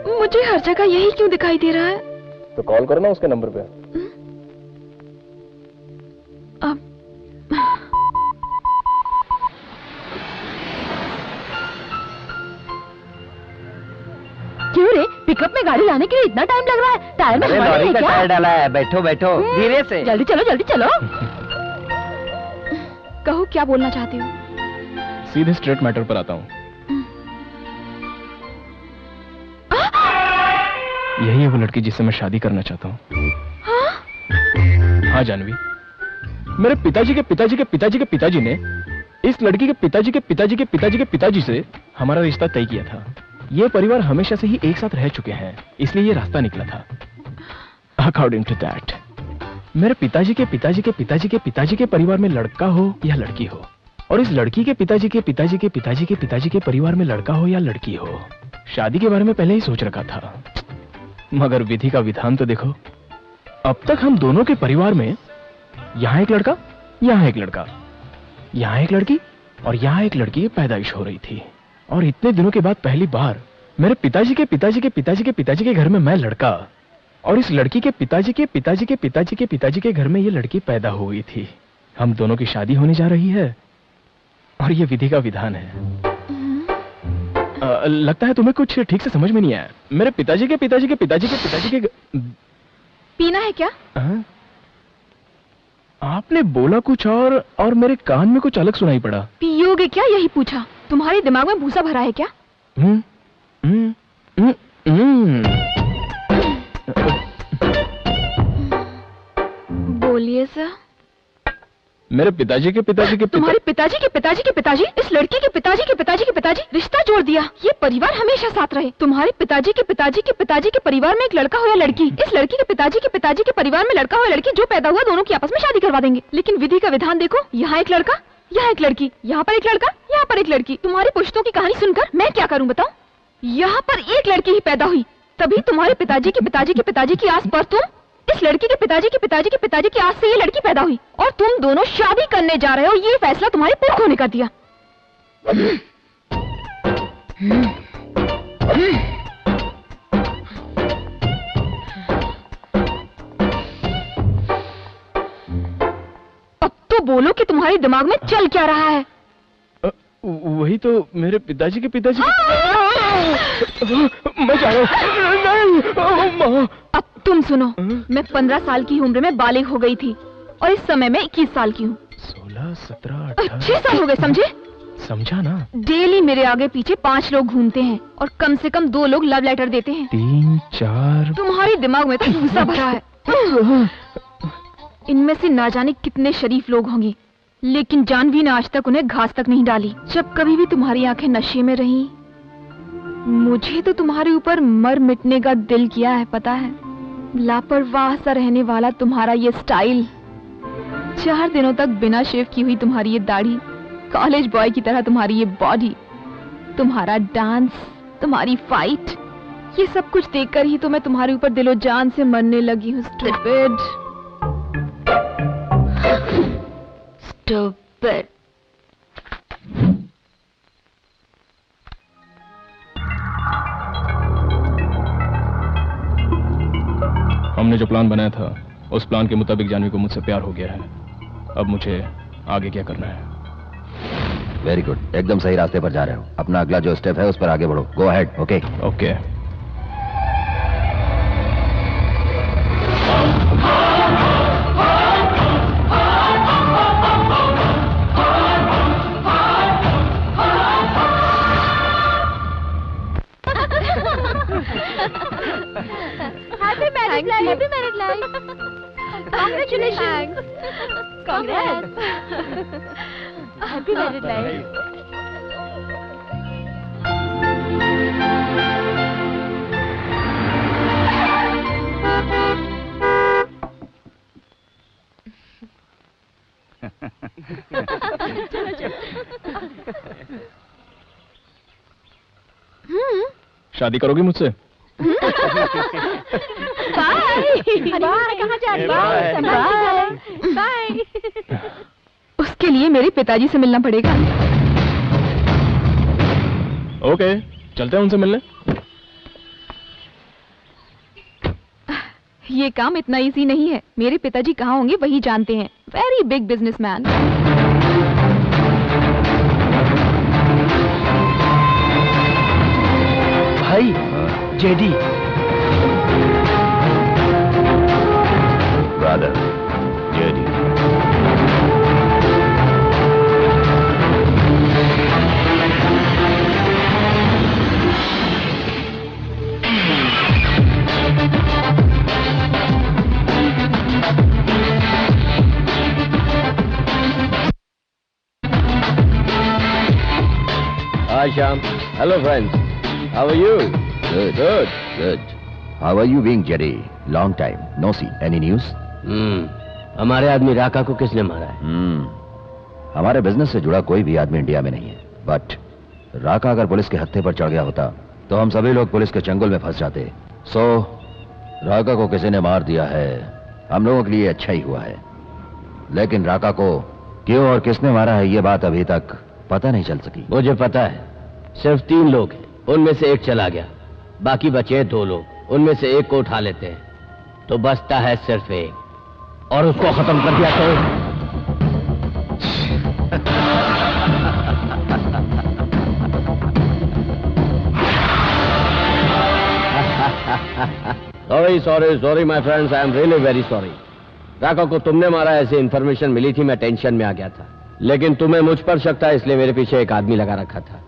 मुझे हर जगह यही क्यों दिखाई दे रहा है? तो कॉल करो ना उसके नंबर पे। क्यों रे, पिकअप में गाड़ी लाने के लिए इतना टाइम लग रहा है? टायर में हवा नहीं लॉरी है का क्या? टायर डाला है। बैठो बैठो धीरे से। जल्दी चलो जल्दी चलो। कहो क्या बोलना चाहती हो? सीधे स्ट्रेट मैटर पर आता हूँ। यही है वो लड़की जिससे मैं शादी करना चाहता हूँ। हाँ जानवी, मेरे पिताजी के पिताजी के पिताजी के पिताजी ने इस लड़की के पिताजी के पिताजी के पिताजी के पिताजी से हमारा रिश्ता तय किया था। ये परिवार हमेशा से ही एक साथ रह चुके हैं, इसलिए ये रास्ता निकला था। अकॉर्डिंग टू दैट, मेरे पिताजी के पिताजी के पिताजी के पिताजी के परिवार में लड़का हो या लड़की हो, और इस लड़की के पिताजी के पिताजी के पिताजी के पिताजी के परिवार में लड़का हो या लड़की हो, शादी के बारे में पहले ही सोच रखा था। मगर विधि का विधान तो देखो। अब तक हम दोनों के परिवार में यहां एक लड़का, यहां एक लड़का, यहां एक लड़की और यहां एक लड़की की पैदाइश हो रही थी। और इतने दिनों के बाद पहली बार मेरे पिताजी के पिताजी के पिताजी के पिताजी के घर में मैं लड़का, और इस लड़की के पिताजी के पिताजी के पिताजी के पिताजी के घर में ये लड़की पैदा हो गई थी। हम दोनों की शादी होने जा रही है और ये विधि का विधान है। लगता है तुम्हें कुछ ठीक से समझ में नहीं आया। मेरे पिताजी के पिताजी के पिताजी के पिताजी के पीना है क्या? आपने बोला कुछ और मेरे कान में कुछ अलग सुनाई पड़ा। पियोगे क्या, यही पूछा। तुम्हारे दिमाग में भूसा भरा है क्या? बोलिए सर। मेरे पिताजी के तुम्हारे पिताजी के पिताजी के पिताजी इस लड़की के पिताजी के पिताजी के पिताजी रिश्ता जोड़ दिया। ये परिवार हमेशा साथ रहे। तुम्हारे पिताजी के पिताजी के पिताजी के परिवार में एक लड़का हो या लड़की, इस लड़की के पिताजी के परिवार में लड़का हो या लड़की, जो पैदा हुआ दोनों की आपस में शादी करवा देंगे। लेकिन विधि का विधान देखो, यहाँ एक लड़का, यहाँ एक लड़की, यहाँ पर एक लड़का, यहाँ पर एक लड़की। तुम्हारी पुश्तों की कहानी सुनकर मैं क्या करूँ बताओ? यहाँ पर एक लड़की ही पैदा हुई, तभी तुम्हारे पिताजी के पिताजी के पिताजी की आस पर तुम, इस लड़की के पिताजी के पिताजी के पिताजी की आस से ये लड़की पैदा हुई, और तुम दोनों शादी करने जा रहे हो। ये फैसला तुम्हारे पुरखों ने कर दिया। अब तो बोलो कि तुम्हारे दिमाग में चल क्या रहा है? वही तो मेरे पिताजी के पिताजी मैं जा रहा हूँ। अब तुम सुनो, मैं 15 साल की उम्र में बालिग हो गई थी और इस समय मैं 21 साल की हूँ। 16, 17, 6 साल हो गए, समझे? समझा ना। डेली मेरे आगे पीछे 5 लोग घूमते हैं और कम से कम 2 लोग लव लेटर देते हैं। 3, 4। तुम्हारे दिमाग में तो गुस्सा भरा है। इनमें से ना जाने कितने शरीफ लोग होंगे, लेकिन जानवी ने आज तक उन्हें घास तक नहीं डाली। जब कभी भी तुम्हारी आंखें नशे में रहीं, मुझे तो तुम्हारे ऊपर मर मिटने का दिल किया है, पता है? लापरवाह सा रहने वाला तुम्हारा ये स्टाइल, 4 दिनों तक बिना शेव की हुई तुम्हारी ये दाढ़ी, कॉलेज बॉय की तरह तुम्हारी ये बॉडी, तुम्हारा डांस, तुम्हारी फाइट, ये सब कुछ देखकर ही तो मैं तुम्हारे ऊपर दिलो जान से मरने लगी हूँ। Stupid, stupid. हमने जो प्लान बनाया था उस प्लान के मुताबिक जानवी को मुझसे प्यार हो गया है। अब मुझे आगे क्या करना है? वेरी गुड, एकदम सही रास्ते पर जा रहे हो। अपना अगला जो स्टेप है उस पर आगे बढ़ो। Go ahead. Okay okay. Happy married life. Congratulations. Congrats. Happy married life. शादी करोगी मुझसे? बाय। उसके लिए मेरे पिताजी से मिलना पड़ेगा। ओके, चलते हैं उनसे मिलने। ये काम इतना इजी नहीं है। मेरे पिताजी कहाँ होंगे वही जानते हैं। Very big businessman. भाई, JD. Brother, JD. Hi Shyam. Hello friends. How are you? Good. Good. Good. How are you being, Jerry? Long time. No see. Any news? हमारे आदमी राका को किसने मारा है? हमारे बिजनेस से जुड़ा कोई भी आदमी इंडिया में नहीं है। बट राका अगर पुलिस के हत्थे पर चढ़ गया होता तो हम सभी लोग पुलिस के चंगुल में फंस जाते। सो राका को किसी ने मार दिया है। हम लोगों के लिए अच्छा ही हुआ है। लेकिन राका को क्यों और किसने मारा है ये बात अभी तक पता नहीं चल सकी। मुझे पता है। सिर्फ 3 लोग हैं, उनमें से एक चला गया, बाकी बचे 2 लोग। उनमें से एक को उठा लेते हैं तो बचता है सिर्फ एक, और उसको खत्म कर दिया तो sorry my friends, I am really very sorry. Raka को तुमने मारा ऐसी इन्फॉर्मेशन मिली थी, मैं टेंशन में आ गया था। लेकिन तुम्हें मुझ पर शक था, इसलिए मेरे पीछे एक आदमी लगा रखा था,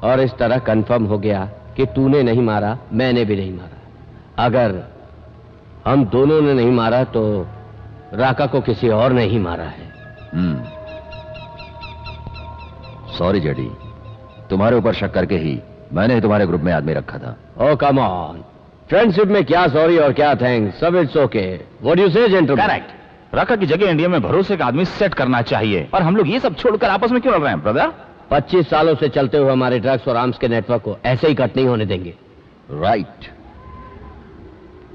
और इस तरह कंफर्म हो गया कि तूने नहीं मारा, मैंने भी नहीं मारा। अगर हम दोनों ने नहीं मारा तो राका को किसी और ने ही मारा है। सॉरी जेडी, तुम्हारे ऊपर शक करके ही मैंने तुम्हारे ग्रुप में आदमी रखा था। ओ कम ऑन, फ्रेंडशिप में क्या सॉरी और क्या थैंक्स, सब इट्स ओके। व्हाट यू से जेंटलमैन? करेक्ट। राका की जगह इंडिया में भरोसे का आदमी सेट करना चाहिए, और हम लोग ये सब छोड़कर आपस में क्यों लड़ रहे हैं ब्रदर? 25 सालों से चलते हुए हमारे ड्रग्स और आर्म्स के नेटवर्क को ऐसे ही कट नहीं होने देंगे। राइट।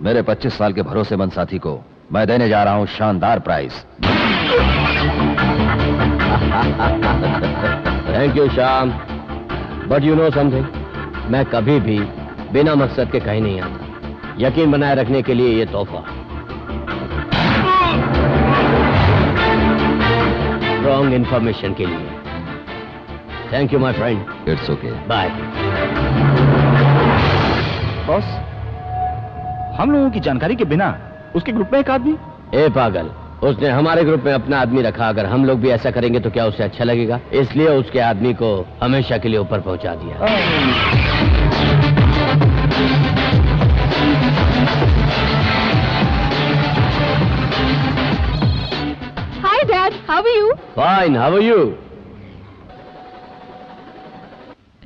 मेरे 25 साल के भरोसेमंद साथी को मैं देने जा रहा हूं शानदार prize. Thank you Shyam, but you know something, मैं कभी भी बिना मकसद के कहीं नहीं आता। यकीन बनाए रखने के लिए ये तोहफा। रॉन्ग इंफॉर्मेशन के लिए thank you my friend. It's okay, bye. Boss, हम लोगों की जानकारी के बिना उसके ग्रुप में एक आदमी? ए पागल, उसने हमारे ग्रुप में अपना आदमी रखा। अगर हम लोग भी ऐसा करेंगे तो क्या उसे अच्छा लगेगा? इसलिए उसके आदमी को हमेशा के लिए ऊपर पहुंचा दिया। Hi dad, how are you? Fine, how are you?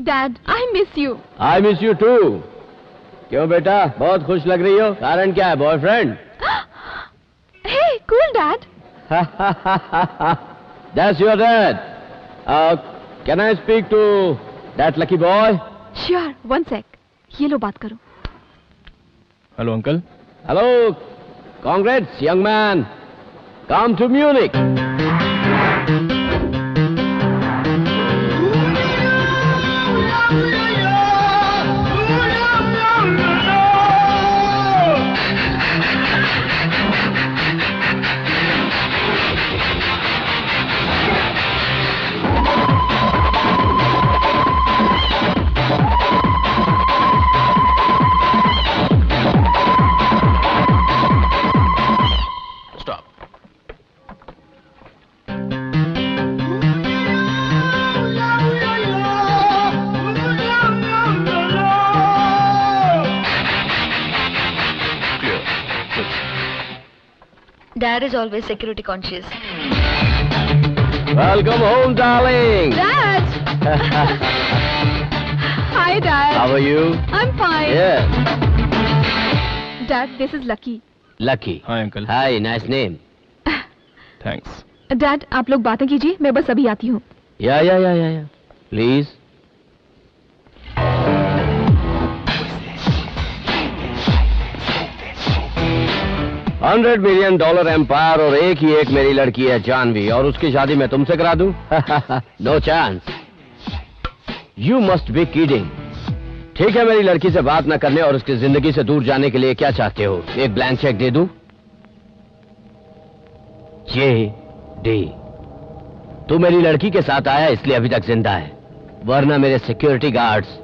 Dad, I miss you. I miss you too. क्यों बेटा, बहुत खुश लग रही हो? कारण क्या है, boyfriend? Hey, cool, Dad. That's your dad. Can I speak to that lucky boy? Sure, one sec. ये लो बात करो। Hello uncle. Hello. Congrats, young man. Come to Munich. Dad is always security conscious. Welcome home, darling. Dad. Hi, Dad. How are you? I'm fine. Yeah. Dad, this is Lucky. Lucky. Hi, uncle. Hi, nice name. Thanks. Dad, आप लोग बातें कीजिए, मैं बस अभी आती हूँ। Yeah. Please. $100 million एम्पायर और एक ही एक मेरी लड़की है जानवी, और उसकी शादी मैं तुमसे करा दूं? No chance. You must be kidding. ठीक है, मेरी लड़की से बात न करने और उसकी जिंदगी से दूर जाने के लिए क्या चाहते हो? एक ब्लैंक चेक दे दूं? JD, तू मेरी लड़की के साथ आया इसलिए अभी तक जिंदा है, वरना मेरे सिक्योरिटी गार्ड्स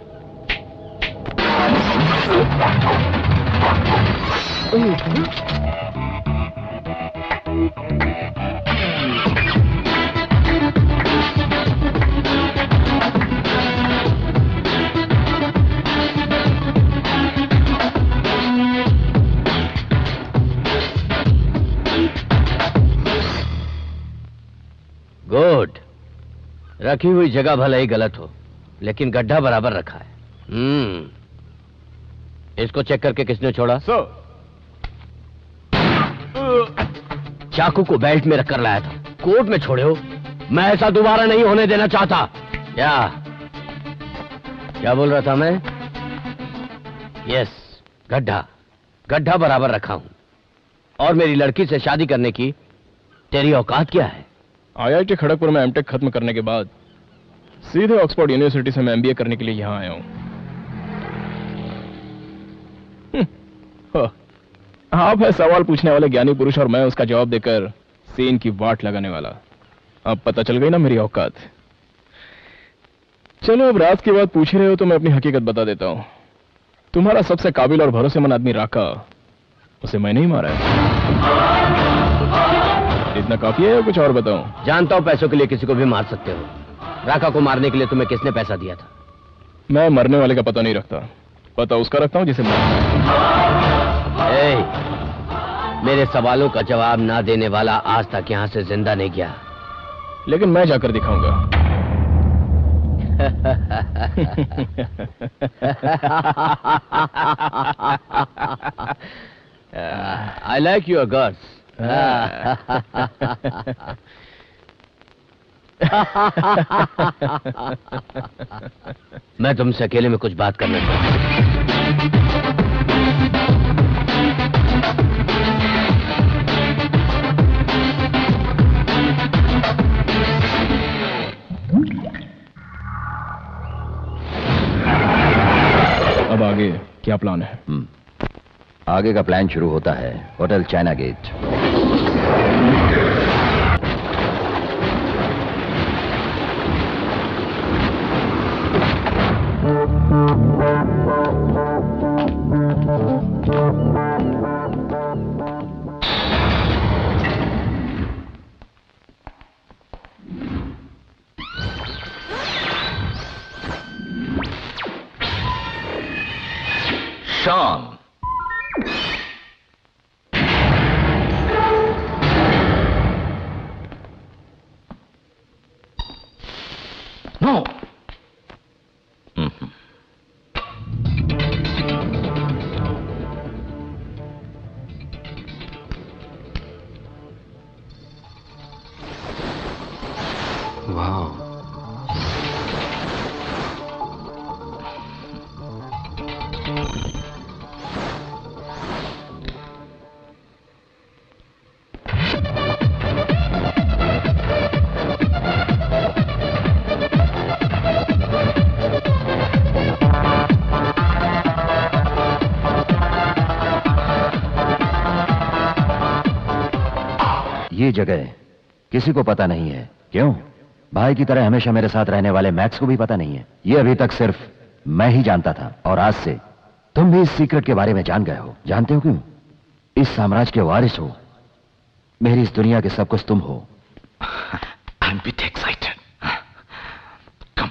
गुड। रखी हुई जगह भले ही गलत हो, लेकिन गड्ढा बराबर रखा है। इसको चेक करके किसने छोड़ा? चाकू को बेल्ट में रखकर लाया था, कोर्ट में छोड़े हो। मैं ऐसा दोबारा नहीं होने देना चाहता। क्या बोल रहा था मैं? यस, गड्ढा बराबर रखा हूं। और मेरी लड़की से शादी करने की तेरी औकात क्या है? IIT खड़गपुर में एमटेक खत्म करने के बाद सीधे ऑक्सफोर्ड यूनिवर्सिटी से मैं MBA करने के लिए यहाँ आया हूँ। आप है सवाल पूछने वाले ज्ञानी पुरुष और मैं उसका जवाब देकर सीन की वाट लगाने वाला। अब पता चल गई ना मेरी औकात। चलो, अब राज की बात पूछ ही रहे हो तो मैं अपनी हकीकत बता देता हूँ। तुम्हारा सबसे काबिल और भरोसेमंद आदमी राका, उसे मैंने ही मारा है। इतना काफी है या कुछ और बताऊं? जानता हूं पैसों के लिए किसी को भी मार सकते हो। राका को मारने के लिए तुम्हें किसने पैसा दिया था? मैं मरने वाले का पता नहीं रखता, पता उसका रखता हूं जिसे मेरे सवालों का जवाब ना देने वाला आज तक यहां से जिंदा नहीं गया। लेकिन मैं जाकर दिखाऊंगा। I like your guts. मैं तुमसे अकेले में कुछ बात करना चाहता हूँ। अब आगे क्या प्लान है? आगे का प्लान शुरू होता है hotel China gate. Sean. No. Wow. ये जगह किसी को पता नहीं है। क्यों? भाई की तरह हमेशा मेरे साथ रहने वाले मैक्स को भी पता नहीं है। ये अभी तक सिर्फ मैं ही जानता था और आज से तुम भी इस सीक्रेट के बारे में जान गए हो। जानते हो क्यों? इस साम्राज्य के वारिस हो। मेरी इस दुनिया के सब कुछ तुम हो। I'm a bit excited. Come.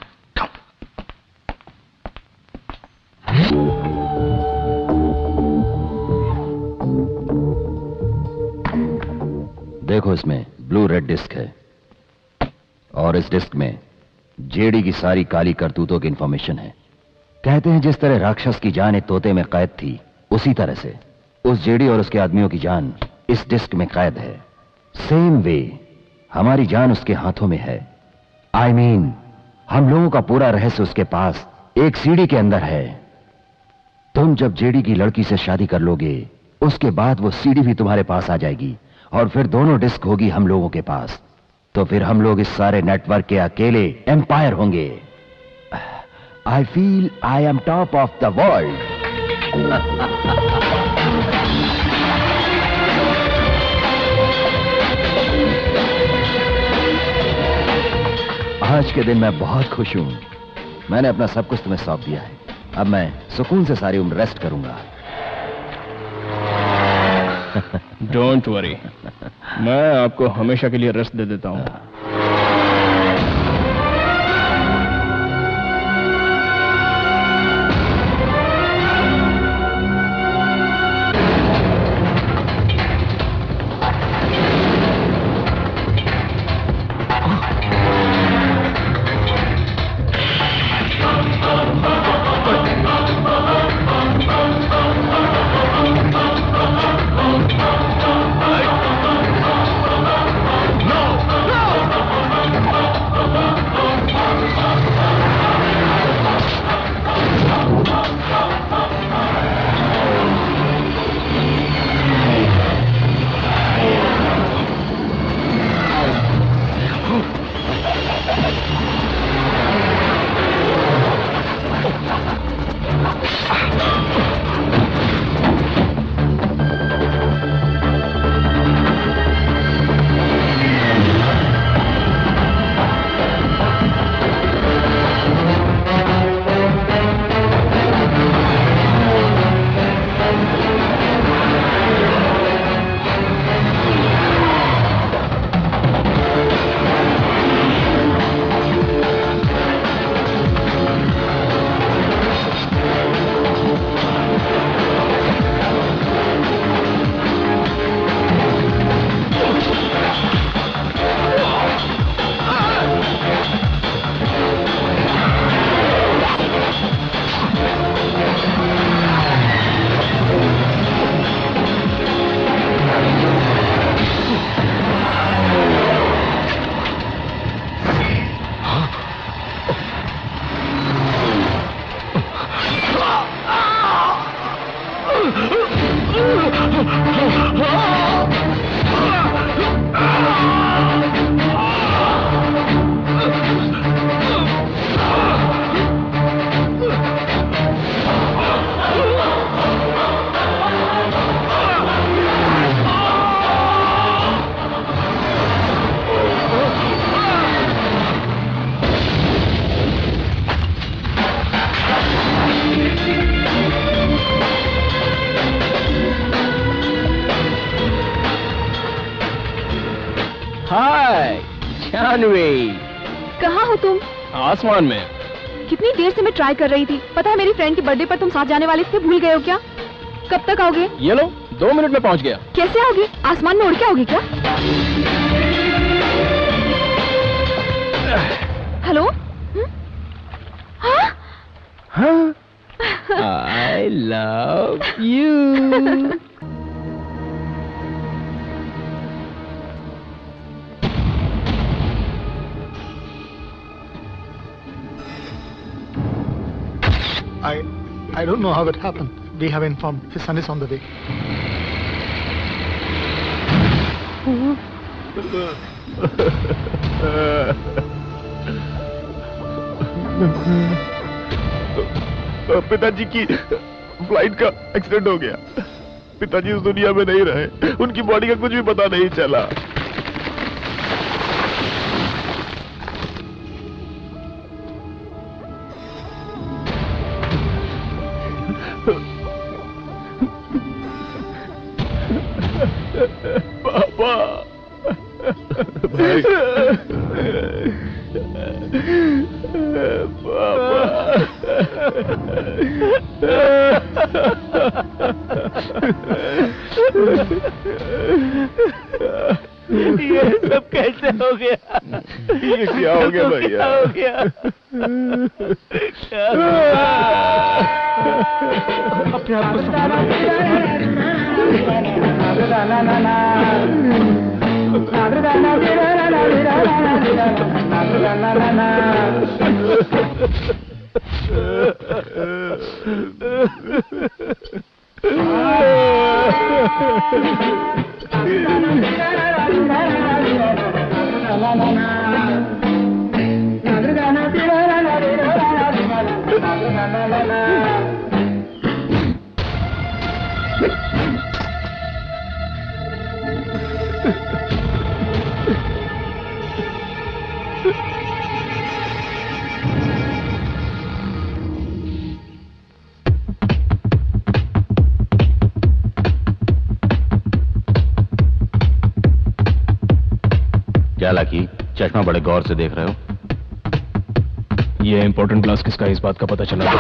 देखो, इसमें ब्लू रेड डिस्क है और इस डिस्क में जेडी की सारी काली करतूतों की इंफॉर्मेशन है। कहते हैं जिस तरह राक्षस की जान एक तोते में कैद थी, उसी तरह से उस जेडी और उसके आदमियों की जान इस डिस्क में कैद है। सेम वे हमारी जान उसके हाथों में है। I mean, हम लोगों का पूरा रहस्य उसके पास एक सीडी के अंदर है। तुम जब जेडी की लड़की से शादी कर लोगे, उसके बाद वो सीडी भी तुम्हारे पास आ जाएगी और फिर दोनों डिस्क होगी हम लोगों के पास। तो फिर हम लोग इस सारे नेटवर्क के अकेले एम्पायर होंगे। I feel I am top of the world. आज के दिन मैं बहुत खुश हूं। मैंने अपना सब कुछ तुम्हें सौंप दिया है। अब मैं सुकून से सारी उम्र रेस्ट करूंगा। डोंट वरी, मैं आपको हमेशा के लिए रेस्ट दे देता हूं। हाय जानवी, कहाँ हो तुम? आसमान में। कितनी देर से मैं ट्राई कर रही थी। पता है मेरी फ्रेंड के बर्थडे पर तुम साथ जाने वाले थे, भूल गए हो क्या? कब तक आओगे? ये लो 2 मिनट में पहुंच गया। कैसे आओगे? आसमान में उड़ के आओगे क्या? हेलो? हाँ? हाँ? I love you. I don't know how it happened. We have informed. His son is on the way. पिताजी की फ्लाइट का एक्सीडेंट हो गया। पिताजी इस दुनिया में नहीं रहे, उनकी बॉडी का कुछ भी पता नहीं चला। पापा, भाई, ये सब कैसे हो गया? ये क्या हो गया भैया? हो गया? अपने आप को क्या लाकी, चश्मा बड़े गौर से देख रहे हो? ये इंपॉर्टेंट क्लास किसका है, इस बात का पता चला?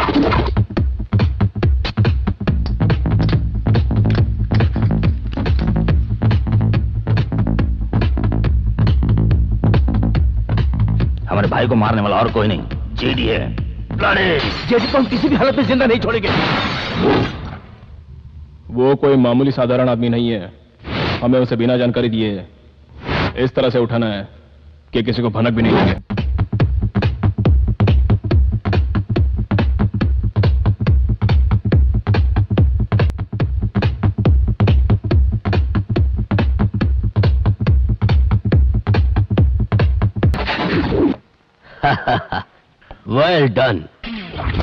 हमारे भाई को मारने वाला और कोई नहीं, जेडी है। जेडी को हम किसी भी हालत में जिंदा नहीं छोड़ेंगे। वो कोई मामूली साधारण आदमी नहीं है। हमें उसे बिना जानकारी दिए इस तरह से उठाना है कि किसी को भनक भी नहीं लगे।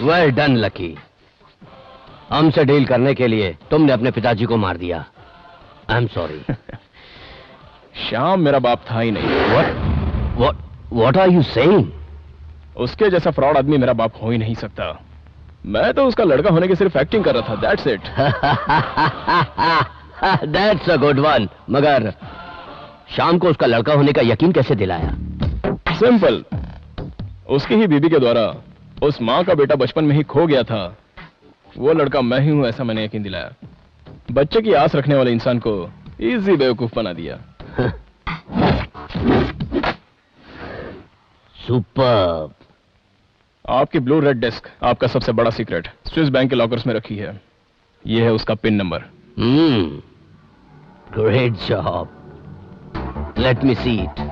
Well done lucky. हमसे डील करने के लिए तुमने अपने पिताजी को मार दिया। I am sorry. श्याम मेरा बाप था ही नहीं। What are you saying? उसके जैसा फ्रॉड आदमी मेरा बाप हो ही नहीं सकता। मैं तो उसका लड़का होने की सिर्फ एक्टिंग कर रहा था। That's it. That's a good one. मगर श्याम को उसका लड़का होने का यकीन कैसे दिलाया? सिंपल, उसकी ही बीबी के द्वारा उस माँ का बेटा बचपन में ही खो गया था। वो लड़का मैं ही हूं, ऐसा मैंने यकीन दिलाया। बच्चे की आस रखने वाले इंसान को इजी बेवकूफ बना दिया। सुपर। आपकी ब्लू रेड डिस्क आपका सबसे बड़ा सीक्रेट स्विस बैंक के लॉकर्स में रखी है। यह है उसका pin number. Great job. Let me see it.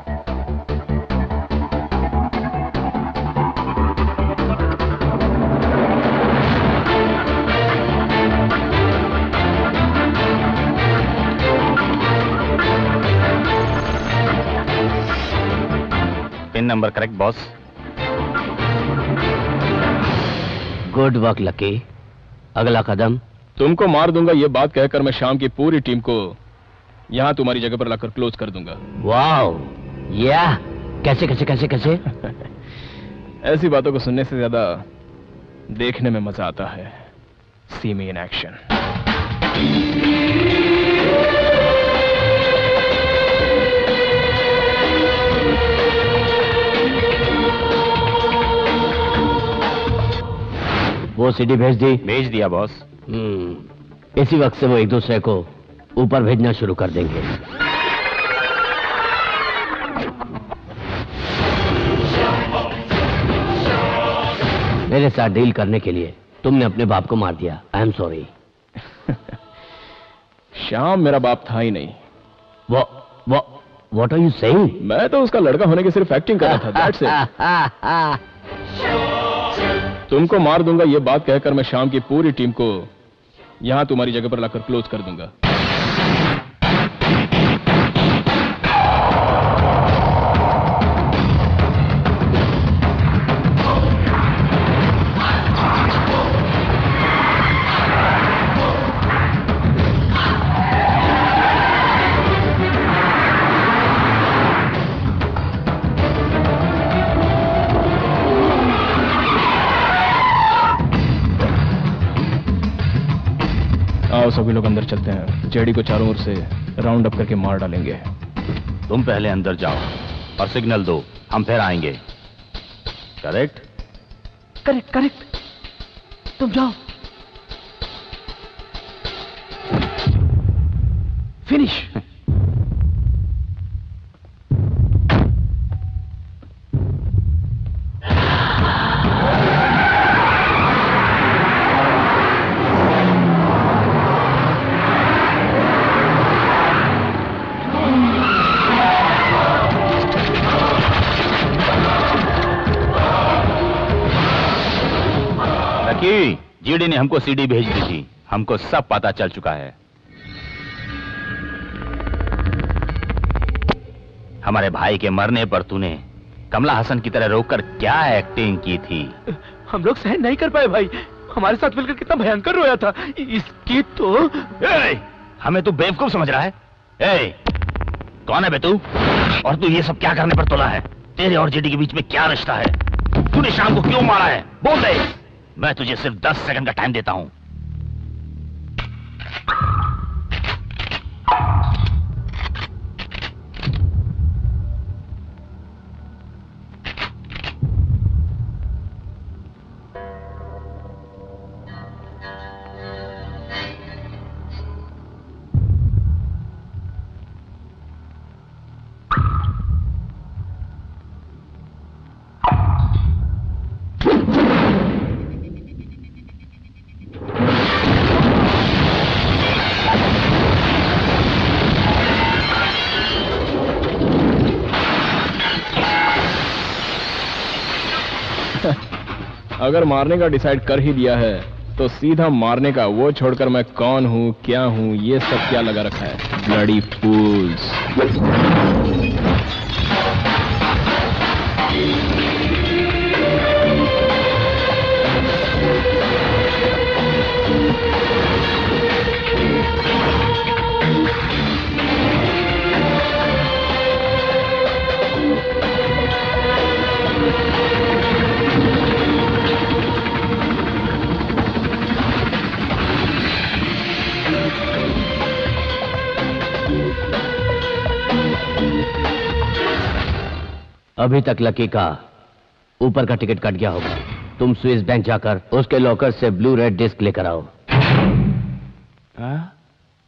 Pin number correct boss. Good work lucky. अगला कदम? तुमको मार दूंगा ये बात कहकर मैं शाम की पूरी टीम को यहां तुम्हारी जगह पर लाकर क्लोज कर दूंगा। वाओ, या कैसे कैसे कैसे कैसे? ऐसी बातों को सुनने से ज्यादा देखने में मजा आता है। सी मी इन एक्शन। वो सीडी भेज दी? भेज दिया बॉस। इसी वक्त से वो एक दूसरे को ऊपर भेजना शुरू कर देंगे। मेरे साथ डील करने के लिए तुमने अपने बाप को मार दिया। I am sorry. श्याम मेरा बाप था ही नहीं। What are you saying? मैं तो उसका लड़का होने की सिर्फ एक्टिंग कर रहा था। That's it. तुमको मार दूंगा ये बात कहकर मैं शाम की पूरी टीम को यहां तुम्हारी जगह पर लाकर क्लोज कर दूंगा। आओ सभी लोग अंदर चलते हैं। जेडी को चारों ओर से राउंड अप करके मार डालेंगे। तुम पहले अंदर जाओ और सिग्नल दो, हम फिर आएंगे। करेक्ट? Correct correct. तुम जाओ। फिनिश। जीडी ने हमको सीडी भेज दी थी, हमको सब पता चल चुका है। हमारे भाई के मरने पर तूने कमला हसन की तरह रोककर क्या एक्टिंग की थी? हम लोग सहन नहीं कर पाए भाई। हमारे साथ मिलकर कितना भयंकर रोया था। इसकी तो हमें तू बेवकूफ समझ रहा है? कौन है बे तू? और तू ये सब क्या करने पर तुला है? तेरे और जीडी के बीच में क्या रिश्ता है? तूने शाम को क्यों मारा है? बोल दे। मैं तुझे सिर्फ 10 सेकंड का टाइम देता हूं। अगर मारने का डिसाइड कर ही दिया है तो सीधा मारने का। वो छोड़कर मैं कौन हूं, क्या हूं, ये सब क्या लगा रखा है? ब्लडी फूल्स। अभी तक लकी का ऊपर का टिकट कट गया होगा। तुम स्विस बैंक जाकर उसके लॉकर से ब्लू रेड डिस्क लेकर आओ।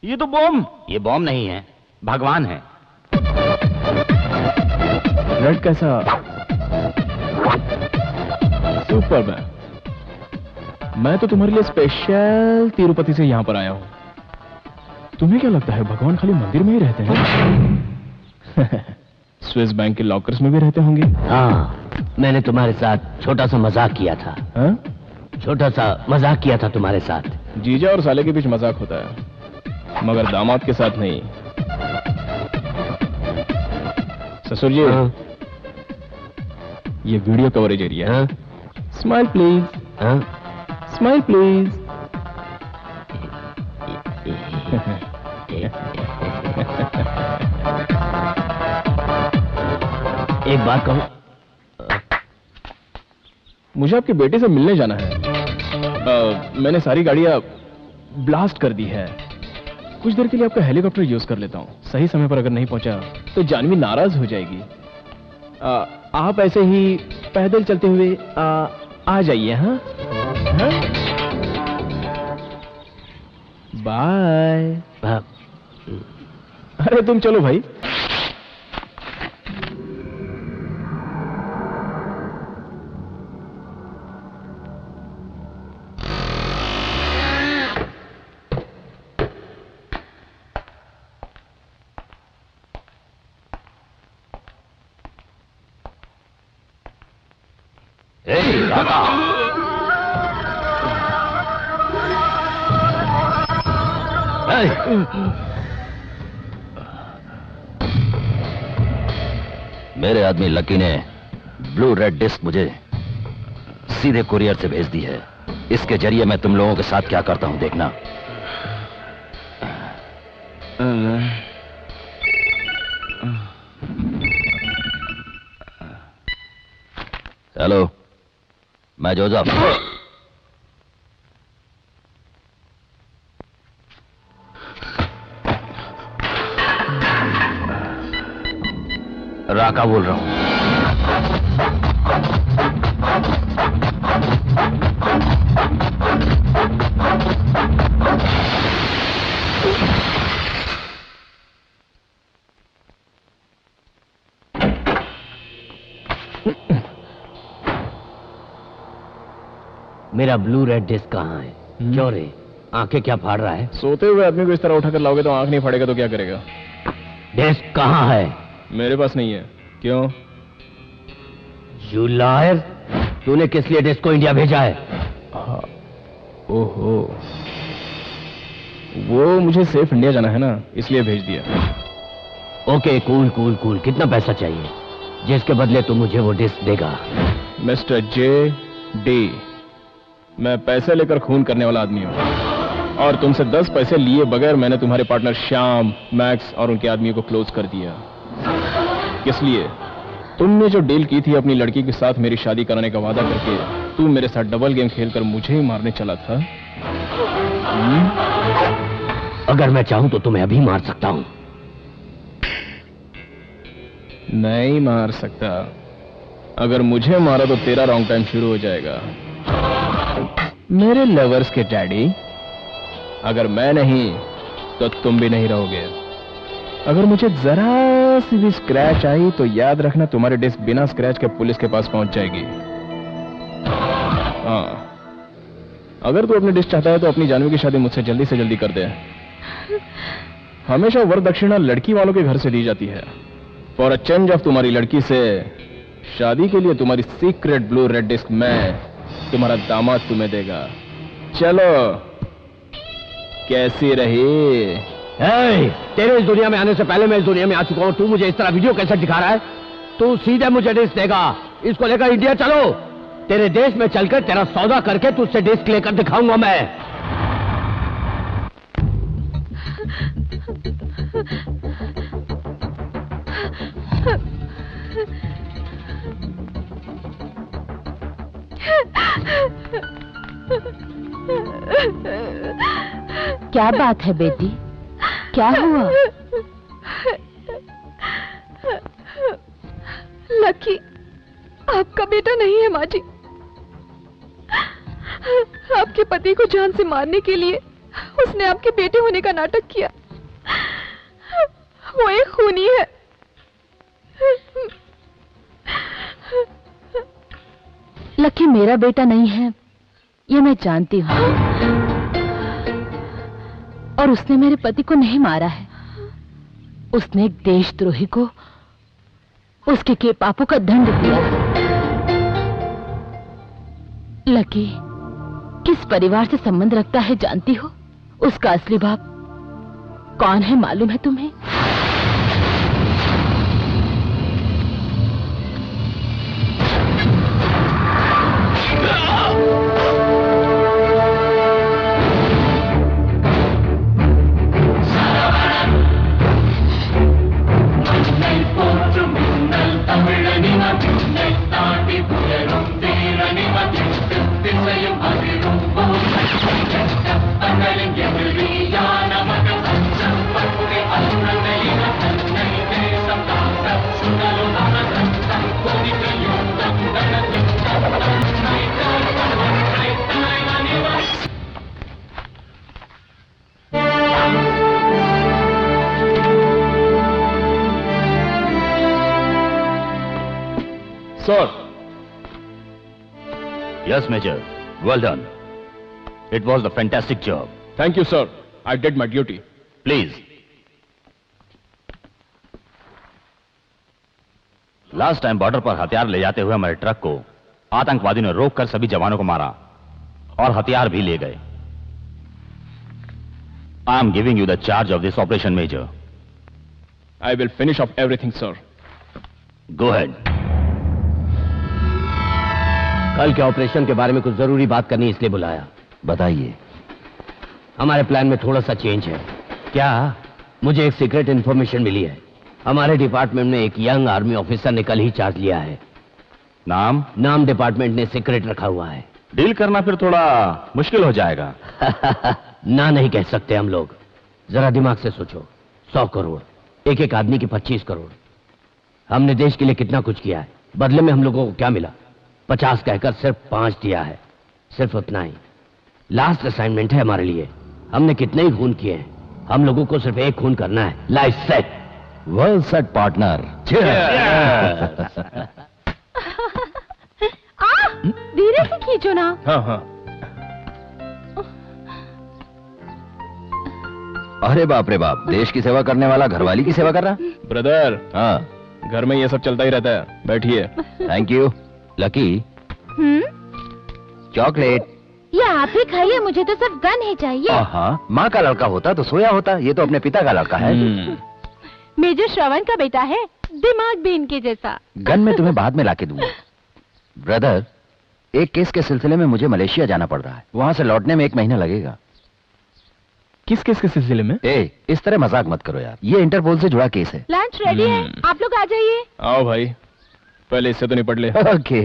ये तो बॉम्ब। ये बॉम्ब नहीं है, भगवान है। रेड कैसा? Super man. मैं तो तुम्हारे लिए स्पेशल तिरुपति से यहां पर आया हूं। तुम्हें क्या लगता है भगवान खाली मंदिर में ही रहते हैं? स्विस बैंक के लॉकर्स में भी रहते होंगे। हाँ, मैंने तुम्हारे साथ छोटा सा मजाक किया था। छोटा सा मजाक किया था तुम्हारे साथ। जीजा और साले के बीच मजाक होता है, मगर दामाद के साथ नहीं। ससुर जी, ये वीडियो कवरेज एरिया है। Smile please. Smile please. एक बात कहूं, मुझे आपके बेटे से मिलने जाना है। मैंने सारी गाड़ियां ब्लास्ट कर दी है। कुछ देर के लिए आपका हेलीकॉप्टर यूज कर लेता हूं। सही समय पर अगर नहीं पहुंचा तो जानवी नाराज हो जाएगी। आप ऐसे ही पैदल चलते हुए आ जाइए। हाँ? बाय। अरे तुम चलो भाई। राका, मेरे आदमी लकी ने ब्लू रेड डिस्क मुझे सीधे कुरियर से भेज दी है। इसके जरिए मैं तुम लोगों के साथ क्या करता हूं देखना। हेलो, मैं जोसेफ। राका बोल रहा हूं। मेरा ब्लू रेड डिस्क कहाँ है? क्यों रे, आंखें क्या फाड़ रहा है? सोते हुए आदमी को इस तरह उठाकर लाओगे तो आंख नहीं फाड़ेगा तो क्या करेगा? डिस्क कहाँ है? मेरे पास नहीं है। क्यों? यू लायर, तूने किस लिए डिस्क को इंडिया भेजा है? ओहो, वो मुझे सेफ इंडिया जाना है ना, इसलिए भेज दिया। Okay, cool cool cool. कितना पैसा चाहिए जिसके बदले तू मुझे वो डिस्क देगा? मिस्टर जे डी, मैं पैसे लेकर खून करने वाला आदमी हूं और तुमसे 10 पैसे लिए बगैर मैंने तुम्हारे पार्टनर श्याम, मैक्स और उनके आदमियों को क्लोज कर दिया। किस लिए? तुमने जो डील की थी अपनी लड़की के साथ मेरी शादी कराने का वादा करके, तू मेरे साथ डबल गेम खेलकर मुझे ही मारने चला था। अगर मैं चाहूं तो तुम्हें अभी मार सकता हूं। नहीं मार सकता। अगर मुझे मारा तो तेरा रॉन्ग टाइम शुरू हो जाएगा। मेरे लवर्स के डैडी, अगर मैं नहीं तो तुम भी नहीं रहोगे। अगर मुझे जरा सी भी स्क्रैच आई तो याद रखना तुम्हारी डिस्क बिना स्क्रैच के पुलिस के पास पहुंच जाएगी। हाँ, अगर तू अपनी डिस्क चाहता है तो अपनी जानवी की शादी मुझसे जल्दी से जल्दी कर दे। हमेशा वरदक्षिणा लड़की वालों के घर से दी जाती है। फॉर अ चेंज ऑफ तुम्हारी लड़की से शादी के लिए तुम्हारी सीक्रेट ब्लू रेड डिस्क मैं, तुम्हारा दामाद तुम्हें देगा। चलो, कैसी रही? तेरे इस दुनिया में आने से पहले मैं इस दुनिया में आ चुका हूं। तू मुझे इस तरह वीडियो कैसे दिखा रहा है? तू सीधे मुझे डिस्क देगा। इसको लेकर इंडिया चलो। तेरे देश में चलकर तेरा सौदा करके तुझसे डिस्क लेकर दिखाऊंगा मैं। क्या बात है बेटी, क्या हुआ? लकी आपका बेटा नहीं है माँ जी। आपके पति को जान से मारने के लिए उसने आपके बेटे होने का नाटक किया। वो एक खूनी है। लकी मेरा बेटा नहीं है, ये मैं जानती हूँ। और उसने मेरे पति को नहीं मारा है। उसने एक देशद्रोही को उसके के पापों का दंड दिया। लकी किस परिवार से संबंध रखता है जानती हो? उसका असली बाप कौन है मालूम है तुम्हें? Angaling every yana maka sanjam pakke alunane sir. Yes, Major. Well done. It was a fantastic job. Thank you, sir. I did my duty. Please. Last time border पर हथियार ले जाते हुए हमारे ट्रक को आतंकवादियों ने रोककर सभी जवानों को मारा और हथियार भी ले गए। I am giving you the charge of this operation, Major. I will finish off everything, sir. Go ahead. कल के ऑपरेशन के बारे में कुछ जरूरी बात करनी इसलिए बुलाया। बताइए। हमारे प्लान में थोड़ा सा चेंज है। क्या? मुझे एक सीक्रेट इंफॉर्मेशन मिली है। हमारे डिपार्टमेंट में एक यंग आर्मी ऑफिसर ने कल ही चार्ज लिया है। नाम डिपार्टमेंट ने सीक्रेट रखा हुआ है। डील करना फिर थोड़ा मुश्किल हो जाएगा। ना नहीं कह सकते हम लोग। जरा दिमाग से सोचो। 100 करोड़, एक एक आदमी की 25 करोड़। हमने देश के लिए कितना कुछ किया है, बदले में हम लोगों को क्या मिला? 50 कहकर सिर्फ 5 दिया है, सिर्फ उतना ही। लास्ट असाइनमेंट है हमारे लिए। हमने कितने ही खून किए हैं, हम लोगों को सिर्फ एक खून करना है। Life set. Well set partner. धीरे से खींचो ना। हाँ हाँ। अरे बाप रे बाप, देश की सेवा करने वाला घरवाली की सेवा कर रहा। ब्रदर। हाँ, घर में ये सब चलता ही रहता है। बैठिए। Thank you. Lucky, chocolate. ये आप ही खाइए, मुझे तो सिर्फ गन ही चाहिए। हाँ, माँ का लड़का होता तो सोया होता, ये तो अपने पिता का लड़का है। मेजर श्रवण का बेटा है, दिमाग भी इनके जैसा। गन में तुम्हें बाद में लाके दूंगा। ब्रदर, एक केस के सिलसिले में मुझे मलेशिया जाना पड़ रहा है, वहां से लौटने में 1 महीना लगेगा। किस केस के सिलसिले में? इस तरह मजाक मत करो यार, ये इंटरपोल से जुड़ा केस है। लंच रेडी है, आप लोग आ जाइए। आओ भाई, पहले इससे तो निपट ले। ओके।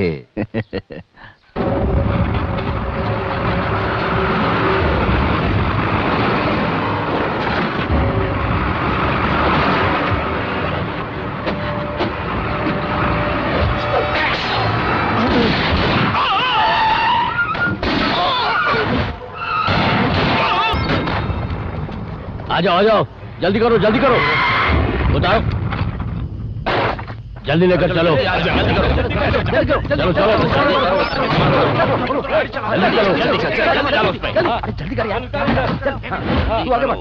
आ जाओ, जल्दी करो, जल्दी करो। उतारो, जल्दी लेकर चलो। जल्दी करो, चलो चलो, जल्दी कर यार, तू आगे बढ़।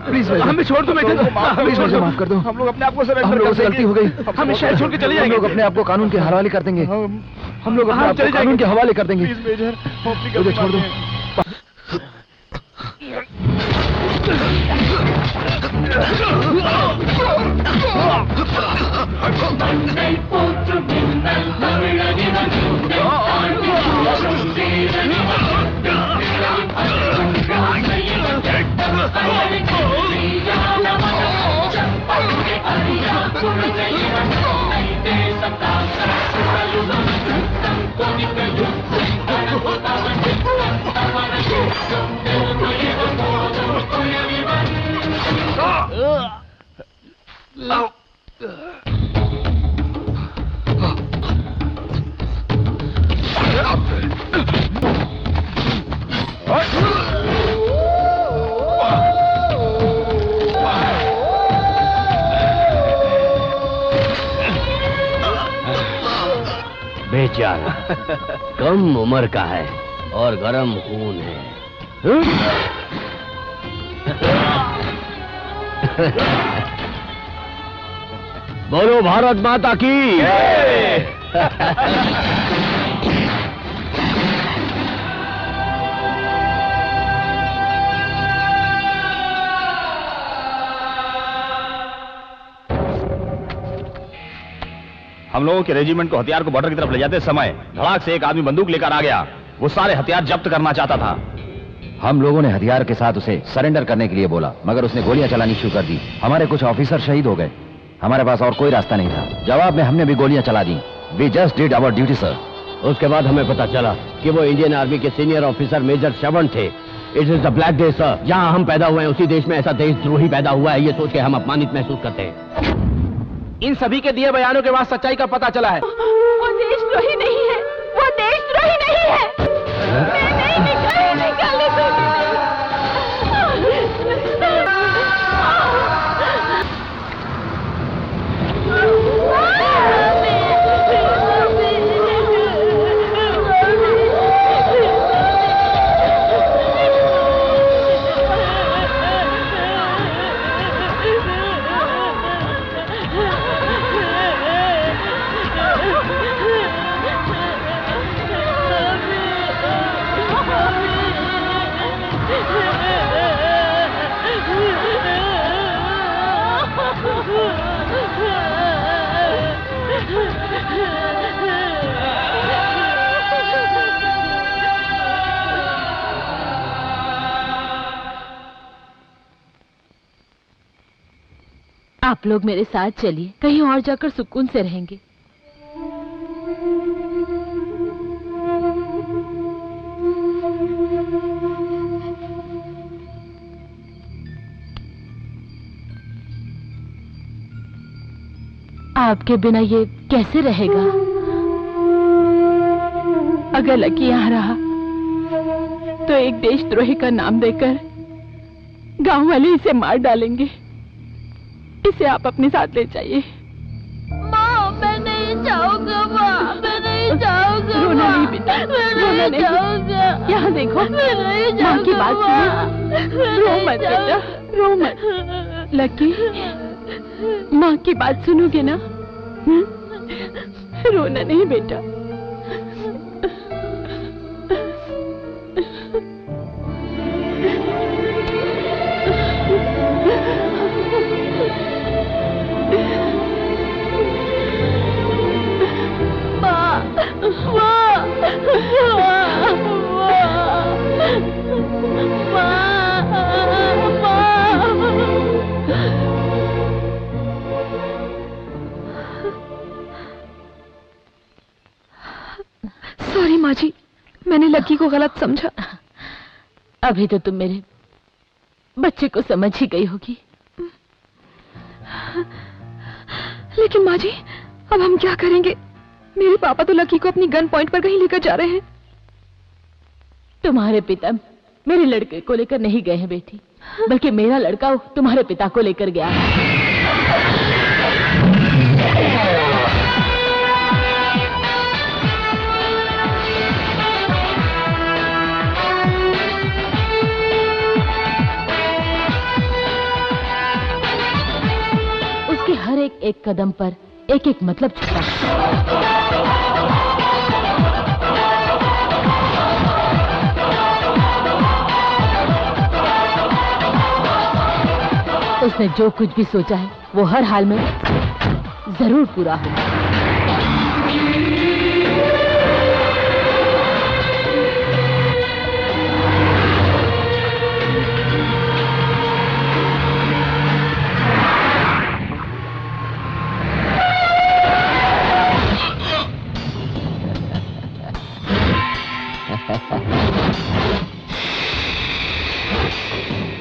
प्लीज हमें छोड़ दो मेजर। प्लीज मुझे माफ कर दो। हम लोग अपने आप को हम लोगों से गलती हो गई। हमें शहर छोड़ के चले जाएंगे। हम लोग अपने आप को कानून के हवाले कर देंगे। हम लोग अपने आप को कानून के हवाले कर देंगे। प्लीज मेजर, मुझे छोड़ दो। बेचारा कम उम्र का है और गरम खून है। बोलो भारत माता की। हम लोगों के रेजिमेंट को हथियार को बॉर्डर की तरफ ले जाते समय धड़ाक से एक आदमी बंदूक लेकर आ गया वो सारे हथियार जब्त करना चाहता था। हम लोगों ने हथियार के साथ उसे सरेंडर करने के लिए बोला, मगर उसने गोलियां चलानी शुरू कर दी। हमारे कुछ ऑफिसर शहीद हो गए। हमारे पास और कोई रास्ता नहीं था। जवाब में हमने भी गोलियां चला दी। We just did our duty sir. उसके बाद हमें पता चला कि वो इंडियन आर्मी के सीनियर ऑफिसर मेजर श्रवण थे। It is the black day sir. जहां हम पैदा हुए हैं उसी देश में ऐसा देशद्रोही पैदा हुआ है, ये सोच के हम अपमानित महसूस करते हैं। इन सभी के दिए बयानों के बाद सच्चाई का पता चला है। वो देशद्रोही नहीं है, वो देशद्रोही नहीं है। मैं नहीं निकालने दूंगी। आप लोग मेरे साथ चलिए, कहीं और जाकर सुकून से रहेंगे। आपके बिना ये कैसे रहेगा? अगर लकी यहाँ रहा तो एक देशद्रोही का नाम देकर गांव वाले इसे मार डालेंगे। इसे आप अपने साथ ले जाइए। माँ, मैं नहीं जाऊंगा माँ, मैं नहीं जाऊंगा। रोना नहीं बेटा, रोना नहीं। यहाँ देखो, माँ की बात सुनो। रो मत बेटा, रो मत। लकी, माँ की बात सुनोगे ना? रोना नहीं बेटा। सॉरी माँ जी, मैंने लकी को गलत समझा। अभी तो तुम मेरे बच्चे को समझ ही गई होगी। लेकिन माँ जी, अब हम क्या करेंगे? मेरे पापा तो लकी को अपनी गन पॉइंट पर कहीं लेकर जा रहे हैं। तुम्हारे पिता मेरे लड़के को लेकर नहीं गए हैं बेटी, बल्कि मेरा लड़का तुम्हारे पिता को लेकर गया है। उसके हर एक कदम पर एक मतलब छुपा है। उसने जो कुछ भी सोचा है वो हर हाल में जरूर पूरा होगा।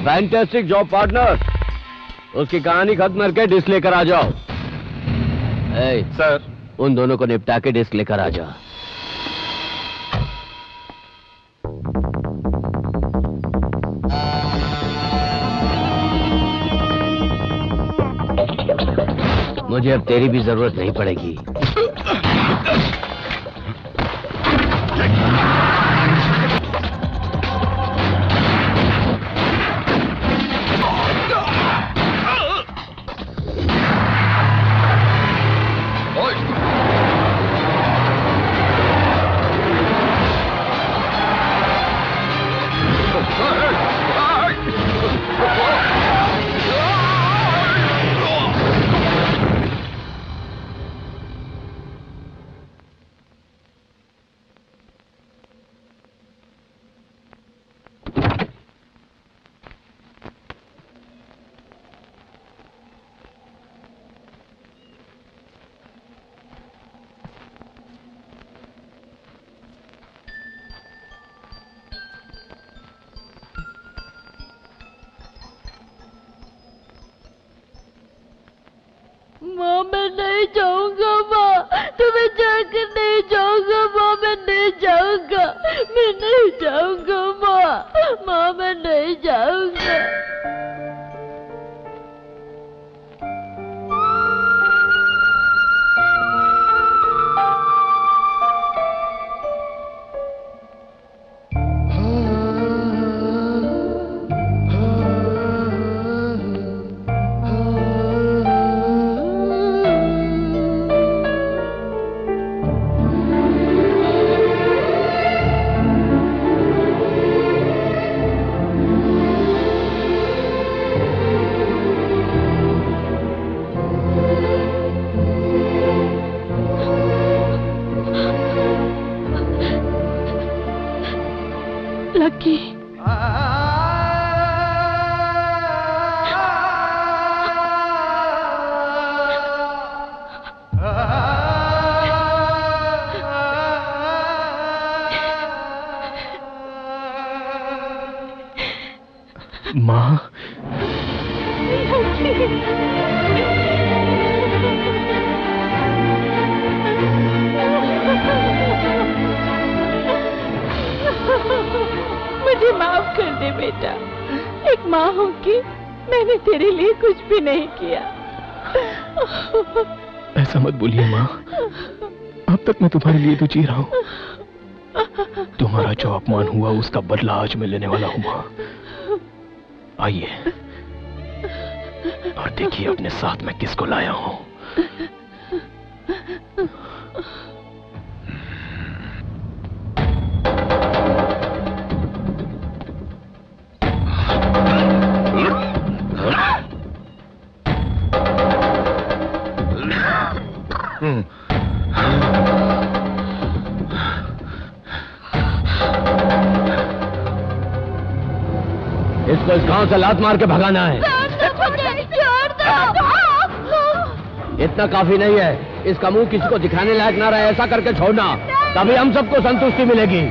Fantastic job partner. उसकी कहानी खत्म करके डिस्क लेकर आ जाओ। सर, उन दोनों को निपटा के डिस्क लेकर आ जाओ। मुझे अब तेरी भी जरूरत नहीं पड़ेगी। माँ मैं नहीं जाऊंगा माँ, तुम्हें जाकर नहीं जाऊंगा माँ, मैं नहीं जाऊंगा, मैं नहीं जाऊंगा माँ, माँ मैं नहीं जाऊंगा। लकी माँ मुझे माफ कर दे बेटा, एक माँ हूँ कि मैंने तेरे लिए कुछ भी नहीं किया। ऐसा मत बोलिए माँ, अब तक मैं तुम्हारे लिए तो जी रहा हूँ। तुम्हारा जो अपमान हुआ उसका बदला आज मैं लेने वाला हूँ माँ। आइए और देखिए अपने साथ में किसको लाया हूँ। इसको इस गांव से लात मार के भगाना है। इतना काफी नहीं है, इसका मुंह किसी को दिखाने लायक ना रहे, ऐसा करके छोड़ना, तभी हम सबको संतुष्टि मिलेगी।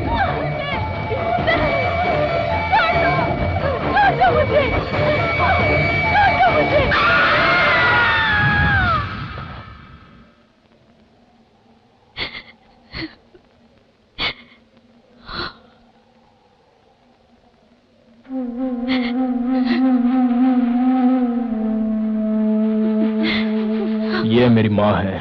ये मेरी माँ है।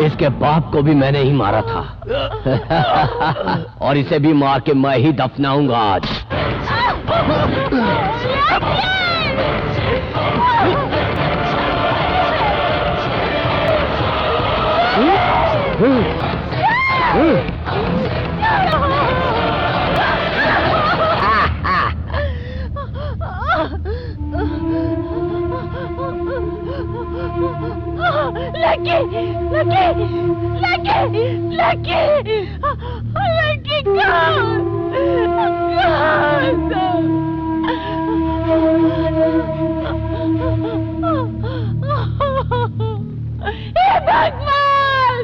इसके बाप को भी मैंने ही मारा था और इसे भी मार के मैं ही दफनाऊंगा आज। Lucky, lucky, lucky, lucky, lucky. कि हे भगवान!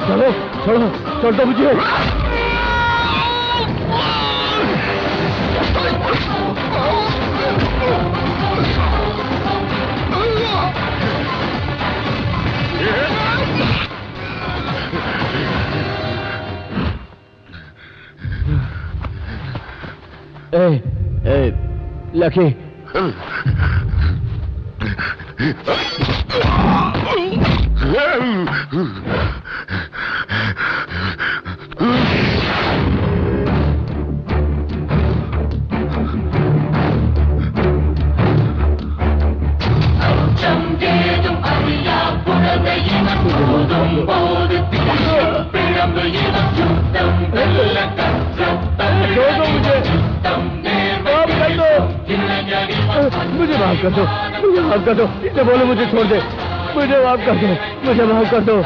चलो छोड़ो, छोड़ दो मुझे। लकी मुझे माफ कर दो, मुझे माफ कर दो, ये बोलो मुझे छोड़ दे, मुझे माफ कर दो, मुझे माफ कर दो।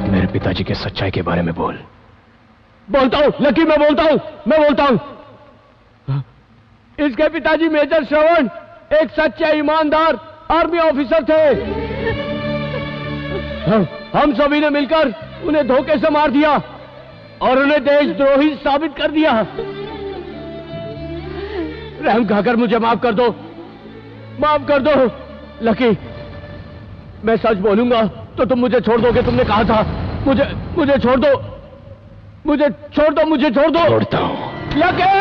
मेरे पिताजी के सच्चाई के बारे में बोलता हूं लकी, मैं बोलता हूं इसके पिताजी मेजर श्रवण एक सच्चे ईमानदार आर्मी ऑफिसर थे। हम सभी ने मिलकर उन्हें धोखे से मार दिया और उन्हें देशद्रोही साबित कर दिया। रहम खाकर मुझे माफ कर दो, माफ कर दो। लकी, मैं सच बोलूंगा तो तुम मुझे छोड़ दोगे, तुमने कहा था। मुझे छोड़ दो, मुझे छोड़ दो, मुझे छोड़ दो। छोड़ता हूं। लकी!